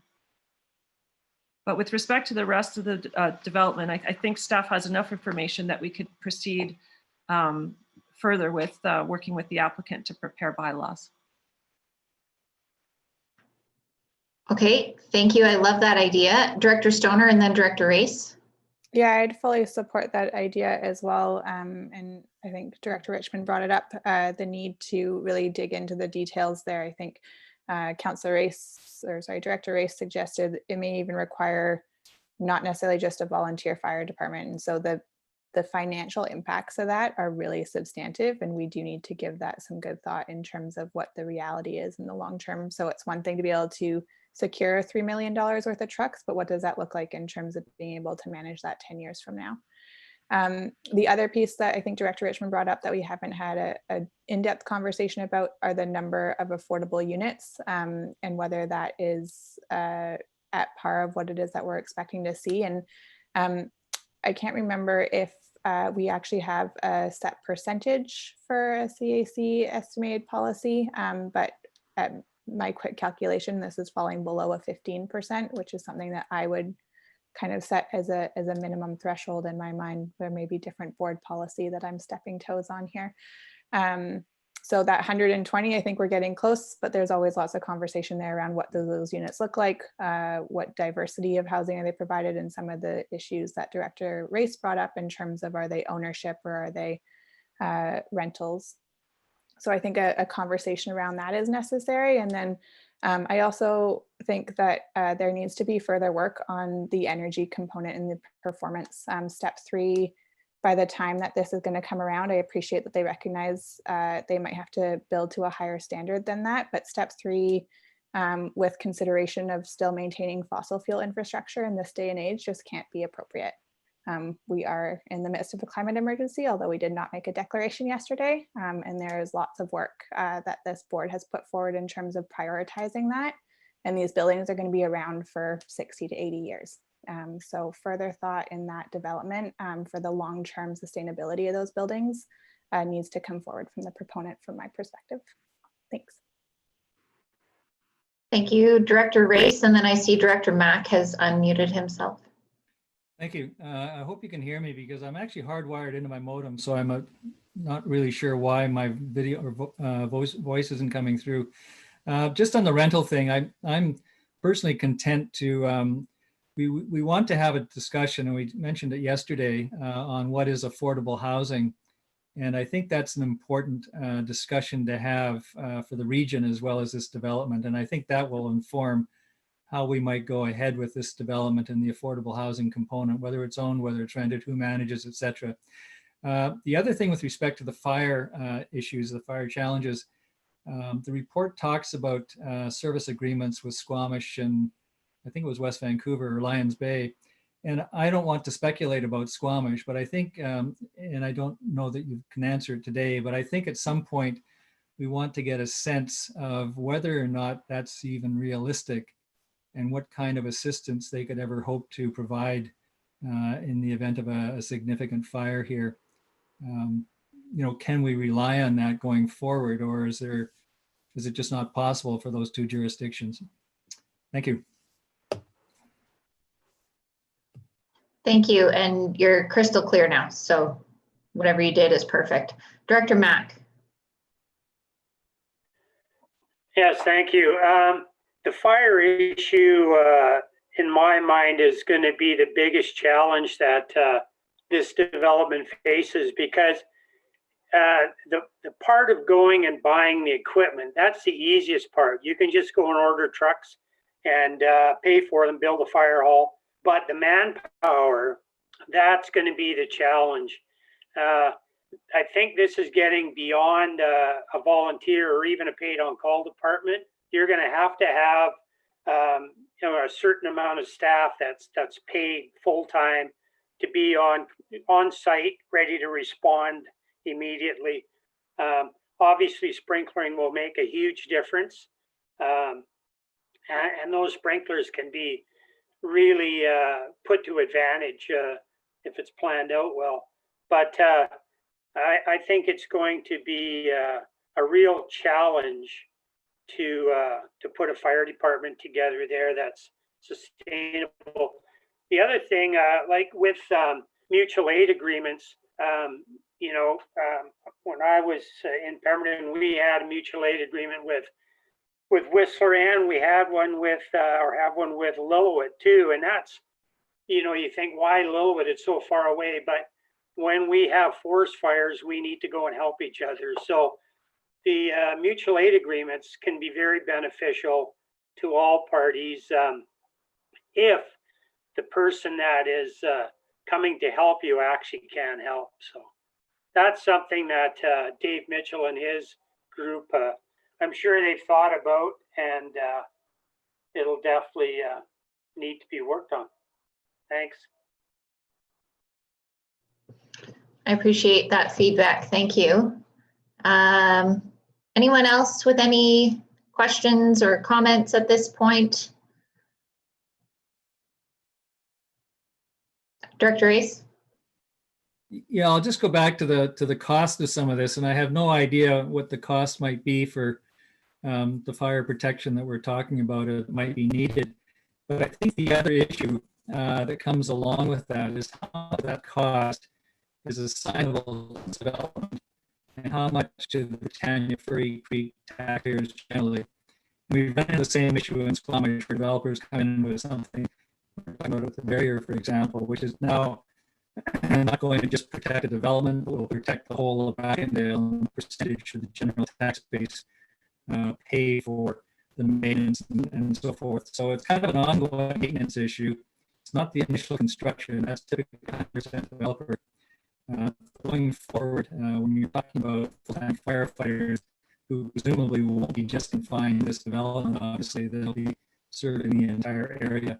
But with respect to the rest of the development, I think staff has enough information that we could proceed further with working with the applicant to prepare bylaws. Okay, thank you. I love that idea. Director Stoner and then Director Race. Yeah, I'd fully support that idea as well. And I think Director Richmond brought it up, the need to really dig into the details there. I think Director Race suggested it may even require not necessarily just a volunteer fire department. And so the financial impacts of that are really substantive, and we do need to give that some good thought in terms of what the reality is in the long term. So it's one thing to be able to secure $3 million worth of trucks, but what does that look like in terms of being able to manage that 10 years from now? The other piece that I think Director Richmond brought up that we haven't had a in-depth conversation about are the number of affordable units, and whether that is at par of what it is that we're expecting to see. And I can't remember if we actually have a set percentage for a CAC estimated policy, but at my quick calculation, this is falling below a 15%, which is something that I would kind of set as a minimum threshold in my mind. There may be different board policy that I'm stepping toes on here. So that 120, I think we're getting close, but there's always lots of conversation there around what do those units look like, what diversity of housing are they provided, and some of the issues that Director Race brought up in terms of, are they ownership or are they rentals? So I think a conversation around that is necessary. And then I also think that there needs to be further work on the energy component and the performance. Step 3, by the time that this is going to come around, I appreciate that they recognize they might have to build to a higher standard than that. But step 3, with consideration of still maintaining fossil fuel infrastructure in this day and age, just can't be appropriate. We are in the midst of a climate emergency, although we did not make a declaration yesterday. And there is lots of work that this board has put forward in terms of prioritizing that. And these buildings are going to be around for 60 to 80 years. So further thought in that development for the long-term sustainability of those buildings needs to come forward from the proponent from my perspective. Thanks. Thank you, Director Race. And then I see Director Mack has unmuted himself. Thank you. I hope you can hear me because I'm actually hardwired into my modem, so I'm not really sure why my video or voice isn't coming through. Just on the rental thing, I'm personally content to, we want to have a discussion, and we mentioned it yesterday, on what is affordable housing. And I think that's an important discussion to have for the region as well as this development. And I think that will inform how we might go ahead with this development and the affordable housing component, whether it's owned, whether it's rented, who manages, et cetera. The other thing with respect to the fire issues, the fire challenges, the report talks about service agreements with Squamish and I think it was West Vancouver or Lions Bay. And I don't want to speculate about Squamish, but I think, and I don't know that you can answer it today, but I think at some point we want to get a sense of whether or not that's even realistic and what kind of assistance they could ever hope to provide in the event of a significant fire here. Can we rely on that going forward, or is it just not possible for those two jurisdictions? Thank you. Thank you. And you're crystal clear now. So whatever you did is perfect. Director Mack. Yes, thank you. The fire issue, in my mind, is going to be the biggest challenge that this development faces, because the part of going and buying the equipment, that's the easiest part. You can just go and order trucks and pay for them, build a fire hall. But the manpower, that's going to be the challenge. I think this is getting beyond a volunteer or even a paid on-call department. You're going to have a certain amount of staff that's paid full-time to be on site, ready to respond immediately. Obviously, sprinklering will make a huge difference, and those sprinklers can be really put to advantage if it's planned out well. But I think it's going to be a real challenge to put a fire department together there that's sustainable. The other thing, like with mutual aid agreements, when I was in Pemberton, we had a mutual aid agreement with Whistler, and we had one with, or have one with Lillooet too. And that's, you think, why Lillooet? It's so far away. But when we have forest fires, we need to go and help each other. So the mutual aid agreements can be very beneficial to all parties if the person that is coming to help you actually can help. So that's something that Dave Mitchell and his group, I'm sure they've thought about, and it'll definitely need to be worked on. Thanks. I appreciate that feedback. Thank you. Anyone else with any questions or comments at this point? Director Ace? Yeah, I'll just go back to the cost of some of this, and I have no idea what the cost might be for the fire protection that we're talking about. It might be needed, but I think the other issue that comes along with that is how much that cost is assignable to development, and how much to the Britannia Furry Creek taxpayers generally. We've run into the same issue in Squamish where developers come in with something, we're talking about the barrier, for example, which is now not going to just protect the development, but will protect the whole of Backendale, and the percentage of the general tax base pay for the maintenance and so forth. So it's kind of an ongoing maintenance issue. It's not the initial construction, that's typically 100% developer. Going forward, when you're talking about full-time firefighters who presumably won't be just confined to this development, obviously they'll be serving the entire area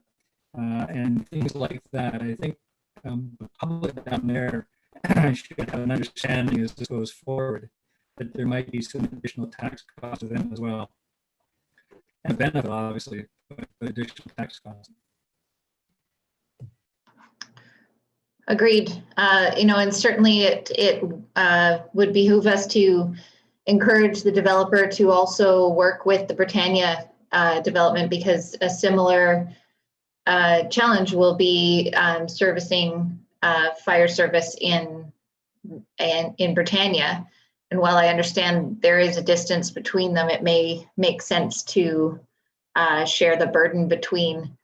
and things like that. I think the public down there should have an understanding as this goes forward that there might be some additional tax costs to them as well, and a benefit obviously, but additional tax costs. Agreed. You know, and certainly it would behoove us to encourage the developer to also work with the Britannia development, because a similar challenge will be servicing fire service in Britannia. And while I understand there is a distance between them, it may make sense to share the burden between,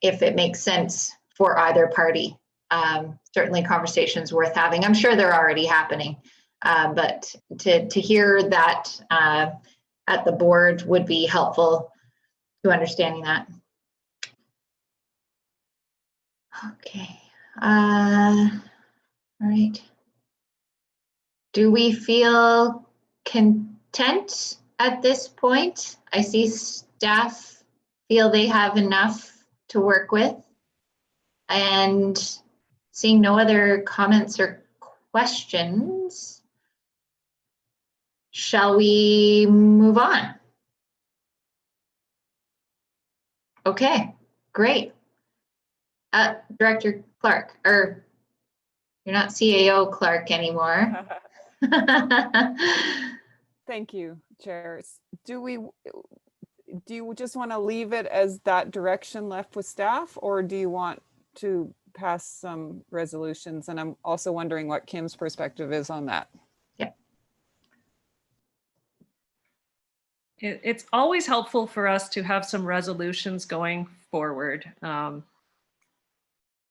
if it makes sense for either party. Certainly conversations worth having. I'm sure they're already happening, but to hear that at the board would be helpful to understanding that. Okay. All right. Do we feel content at this point? I see staff feel they have enough to work with, and seeing no other comments or questions, shall we move on? Okay, great. Director Clark, or you're not CAO Clark anymore. Thank you, Chair. Do you just want to leave it as that direction left with staff, or do you want to pass some resolutions? And I'm also wondering what Kim's perspective is on that. Yeah. It's always helpful for us to have some resolutions going forward.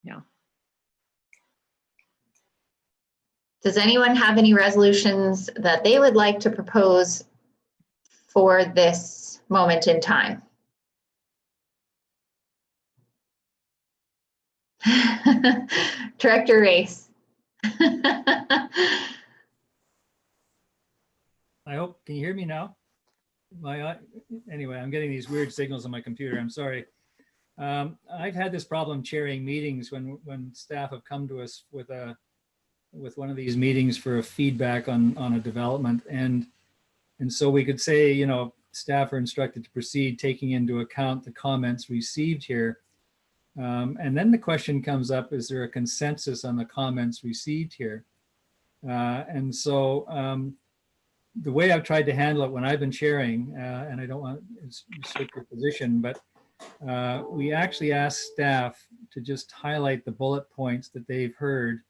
Yeah. Does anyone have any resolutions that they would like to propose for this moment in time? Director Race. I hope, can you hear me now? Anyway, I'm getting these weird signals on my computer. I'm sorry. I've had this problem chairing meetings when staff have come to us with one of these meetings for a feedback on a development, and so we could say, you know, staff are instructed to proceed taking into account the comments received here. And then the question comes up, is there a consensus on the comments received here? And so the way I've tried to handle it when I've been chairing, and I don't want to usurp your position, but we actually ask staff to just highlight the bullet points that they've heard,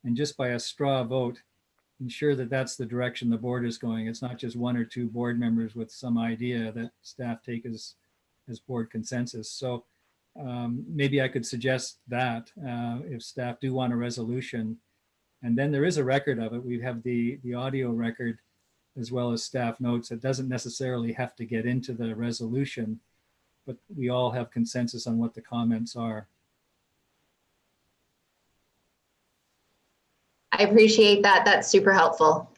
and just by a straw vote, ensure that that's the direction the board is going. It's not just one or two board members with some idea that staff take as board consensus. So maybe I could suggest that if staff do want a resolution, and then there is a record of it. We have the audio record as well as staff notes. It doesn't necessarily have to get into the resolution, but we all have consensus on what the comments are. I appreciate that. That's super helpful.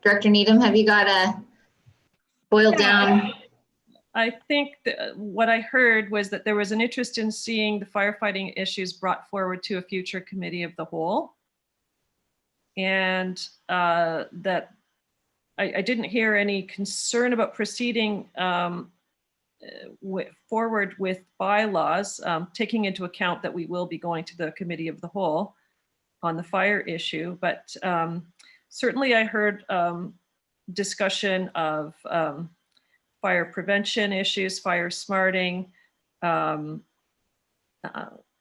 Director Needham, have you got a boiled down? I think what I heard was that there was an interest in seeing the firefighting issues brought forward to a future committee of the whole. And that I didn't hear any concern about proceeding forward with bylaws, taking into account that we will be going to the committee of the whole on the fire issue. But certainly I heard discussion of fire prevention issues, fire smarting,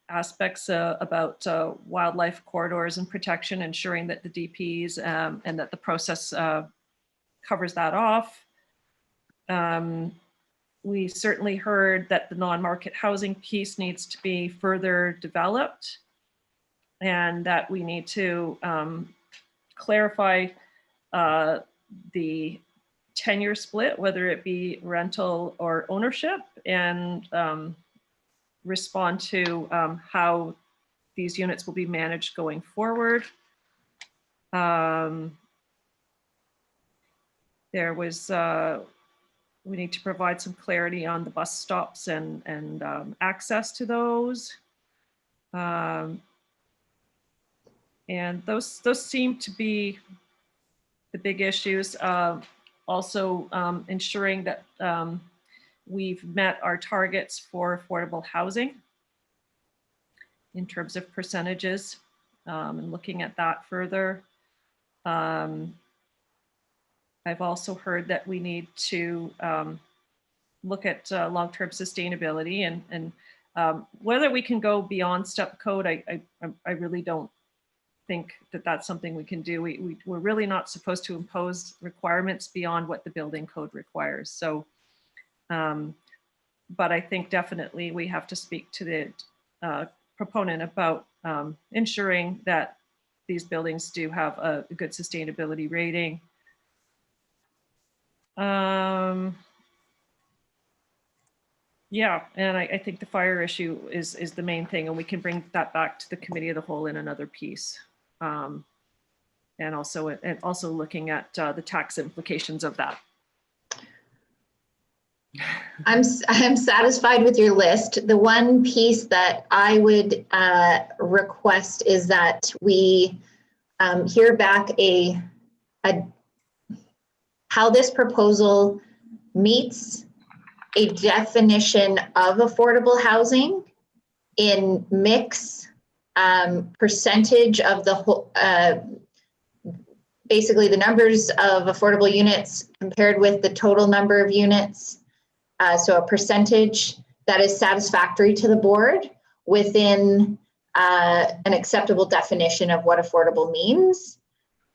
aspects about wildlife corridors and protection, ensuring that the DPs and that the process covers that off. We certainly heard that the non-market housing piece needs to be further developed, and that we need to clarify the tenure split, whether it be rental or ownership, and respond to how these units will be managed going forward. There was, we need to provide some clarity on the bus stops and access to those. And those seem to be the big issues. Also ensuring that we've met our targets for affordable housing in terms of percentages, and looking at that further. I've also heard that we need to look at long-term sustainability and whether we can go beyond step code. I really don't think that that's something we can do. We're really not supposed to impose requirements beyond what the building code requires. So, but I think definitely we have to speak to the proponent about ensuring that these buildings do have a good sustainability rating. Yeah, and I think the fire issue is the main thing, and we can bring that back to the committee of the whole in another piece. And also looking at the tax implications of that. I'm satisfied with your list. The one piece that I would request is that we hear back how this proposal meets a definition of affordable housing in mix, percentage of the whole, basically the numbers of affordable units compared with the total number of units. So a percentage that is satisfactory to the board within an acceptable definition of what affordable means.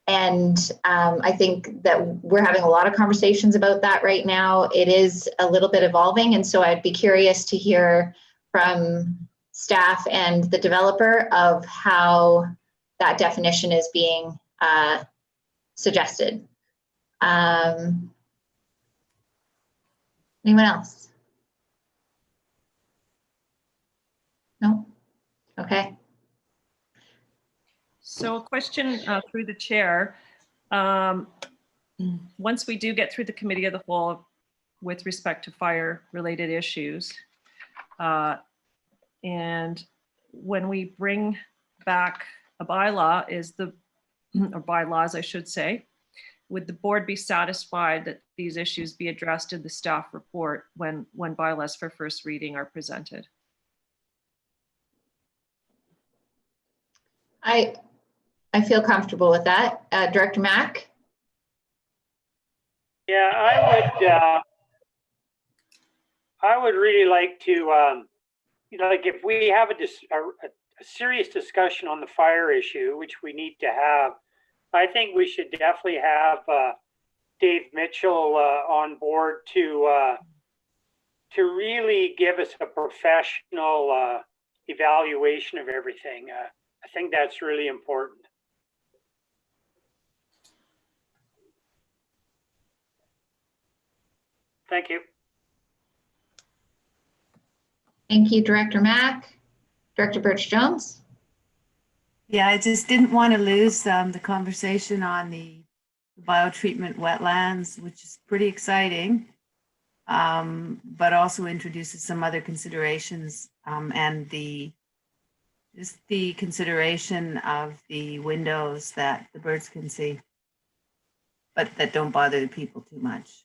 And I think that we're having a lot of conversations about that right now. It is a little bit evolving. And so I'd be curious to hear from staff and the developer of how that definition is being suggested. Anyone else? No? Okay. So a question through the chair. Once we do get through the committee of the whole with respect to fire related issues, and when we bring back a bylaw, or bylaws, I should say, would the board be satisfied that these issues be addressed in the staff report when bylaws for first reading are presented? I feel comfortable with that. Director Mack? Yeah, I would really like to, like if we have a serious discussion on the fire issue, which we need to have, I think we should definitely have Dave Mitchell on board to really give us a professional evaluation of everything. I think that's really important. Thank you. Thank you, Director Mack. Director Birch-Jones? Yeah, I just didn't want to lose the conversation on the biotreatment wetlands, which is pretty exciting, but also introduces some other considerations and just the consideration of the windows that the birds can see, but that don't bother the people too much.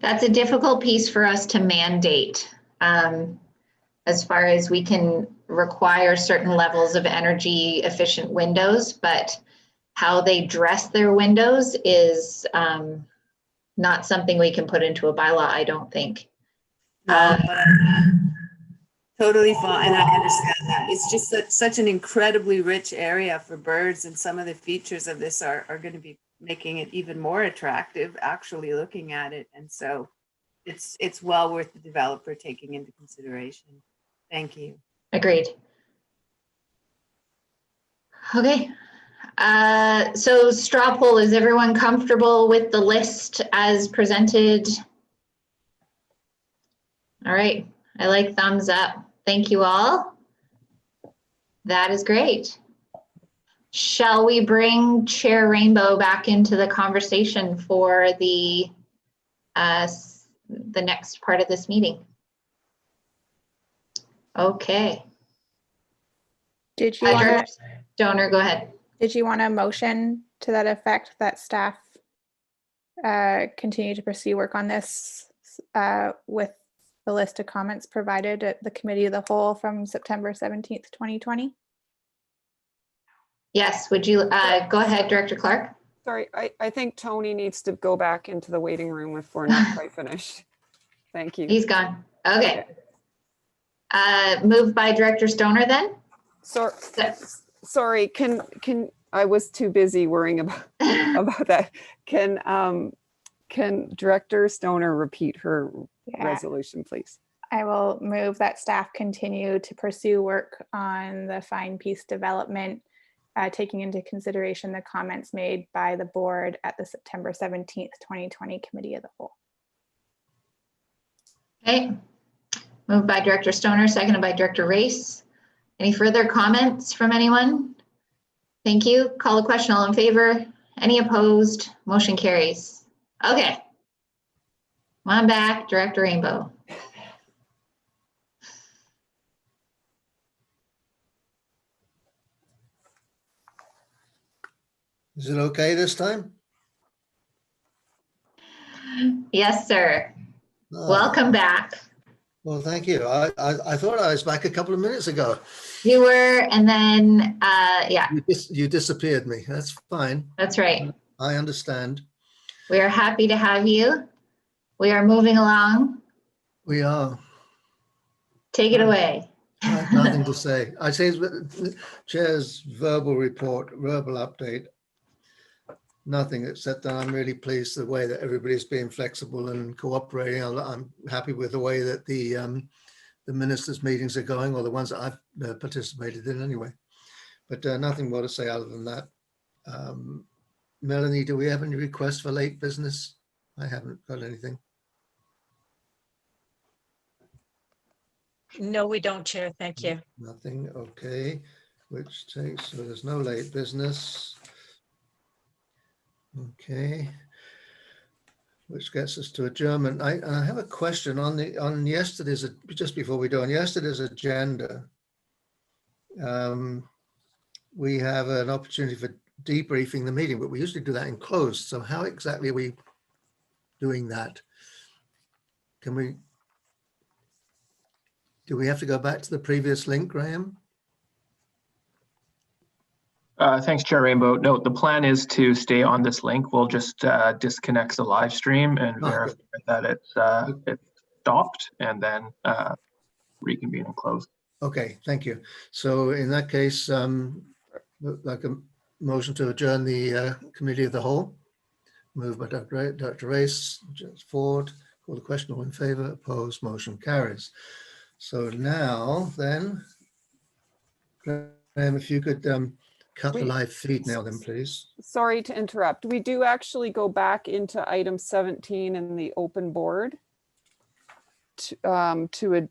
That's a difficult piece for us to mandate. As far as we can require certain levels of energy efficient windows, but how they dress their windows is not something we can put into a bylaw, I don't think. No, but totally fine, and I understand that. It's just such an incredibly rich area for birds, and some of the features of this are going to be making it even more attractive, actually looking at it. And so it's well worth the developer taking into consideration. Thank you. Agreed. Okay. So straw poll, is everyone comfortable with the list as presented? All right. I like thumbs up. Thank you all. That is great. Shall we bring Chair Rainbow back into the conversation for the next part of this meeting? Okay. Did you want to, Donor, go ahead. did you want a motion to that effect that staff continue to pursue work on this with the list of comments provided at the committee of the whole from September 17th, 2020? Yes, would you go ahead, Director Clark? Sorry, I think Tony needs to go back into the waiting room if we're not quite finished. Thank you. He's gone. Okay. Moved by Director Stoner then? Sorry, can I was too busy worrying about that. Can Director Stoner repeat her resolution, please? I will move that staff continue to pursue work on the fine piece development, taking into consideration the comments made by the board at the September 17th, 2020 Committee of the Whole. Okay. Moved by Director Stoner, seconded by Director Race. Any further comments from anyone? Thank you. Call the question. All in favor? Any opposed? Motion carries. Okay. Come on back, Director Rainbow. Is it okay this time? Yes, sir. Oh. Welcome back. Well, thank you. I thought I was back a couple of minutes ago. You were, and then, yeah. You disappeared me. That's fine. That's right. I understand. We are happy to have you. We are moving along. We are. Take it away. I have nothing to say. I say Chair's verbal report, verbal update. Nothing except that I'm really pleased the way that everybody's being flexible and cooperating. I'm happy with the way that the ministers' meetings are going, or the ones that I've participated in anyway. But nothing more to say other than that. Melanie, do we have any requests for late business? I haven't got anything. No, we don't, Chair. Thank you. Nothing. Okay. Which takes, so there's no late business. Okay, which gets us to adjournment. I have a question on yesterday's, just before we do on yesterday's agenda. We have an opportunity for debriefing the meeting, but we usually do that in closed. So how exactly are we doing that? Do we have to go back to the previous link, Graham? Thanks, Chair Rainbow. No, the plan is to stay on this link. We'll just disconnect the live stream and verify that it's stopped, and then reconvene and close. Okay, thank you. So in that case, like a motion to adjourn the committee of the whole. Moved by Dr. Race, Ford. Call the question. All in favor? Opposed? Motion carries. So now then, Graham, if you could cut the live feed now then, please. Sorry to interrupt. We do actually go back into item 17 in the open board. the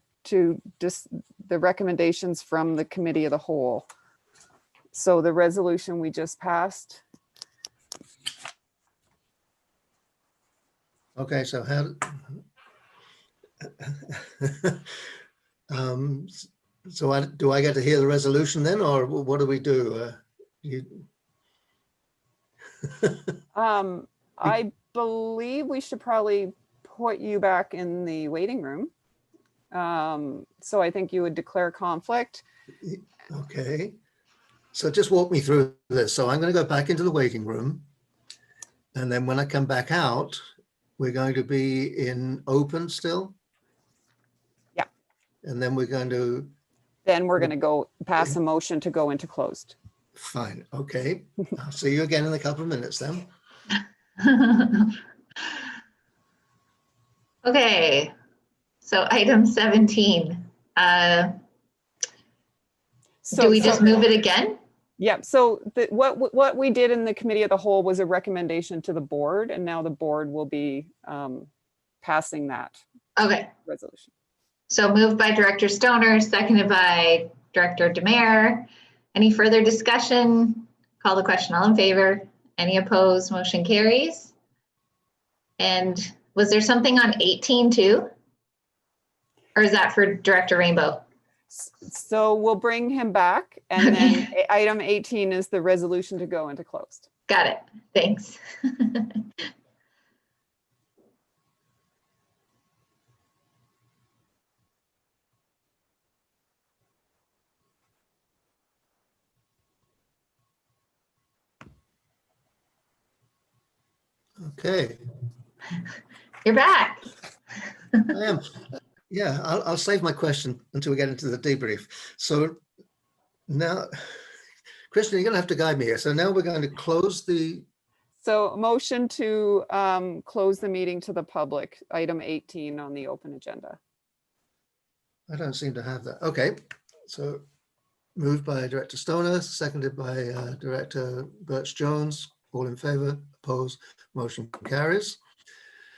recommendations from the committee of the whole. So the resolution we just passed. Okay, so how, so do I get to hear the resolution then, or what do we do? I believe we should probably put you back in the waiting room. So I think you would declare conflict. Okay, so just walk me through this. So I'm going to go back into the waiting room. And then when I come back out, we're going to be in open still? Yeah. And then we're going to... Then we're going to go pass a motion to go into closed. Fine, okay. I'll see you again in a couple of minutes then. Okay, so item 17. Do we just move it again? Yeah, so what we did in the committee of the whole was a recommendation to the board, and now the board will be passing that resolution. So moved by Director Stoner, seconded by Director Demare. Any further discussion? Call the question. All in favor? Any opposed? Motion carries. And was there something on 18 too? Or is that for Director Rainbow? So we'll bring him back, and then item 18 is the resolution to go into closed. Got it. Thanks. Okay. You're back. I am. Yeah, I'll save my question until we get into the debrief. So now, Kristen, you're going to have to guide me here. So now we're going to close the... So motion to close the meeting to the public, item 18 on the open agenda. I don't seem to have that. Okay, so moved by Director Stoner, seconded by Director Birch-Jones. All in favor, opposed, motion carries.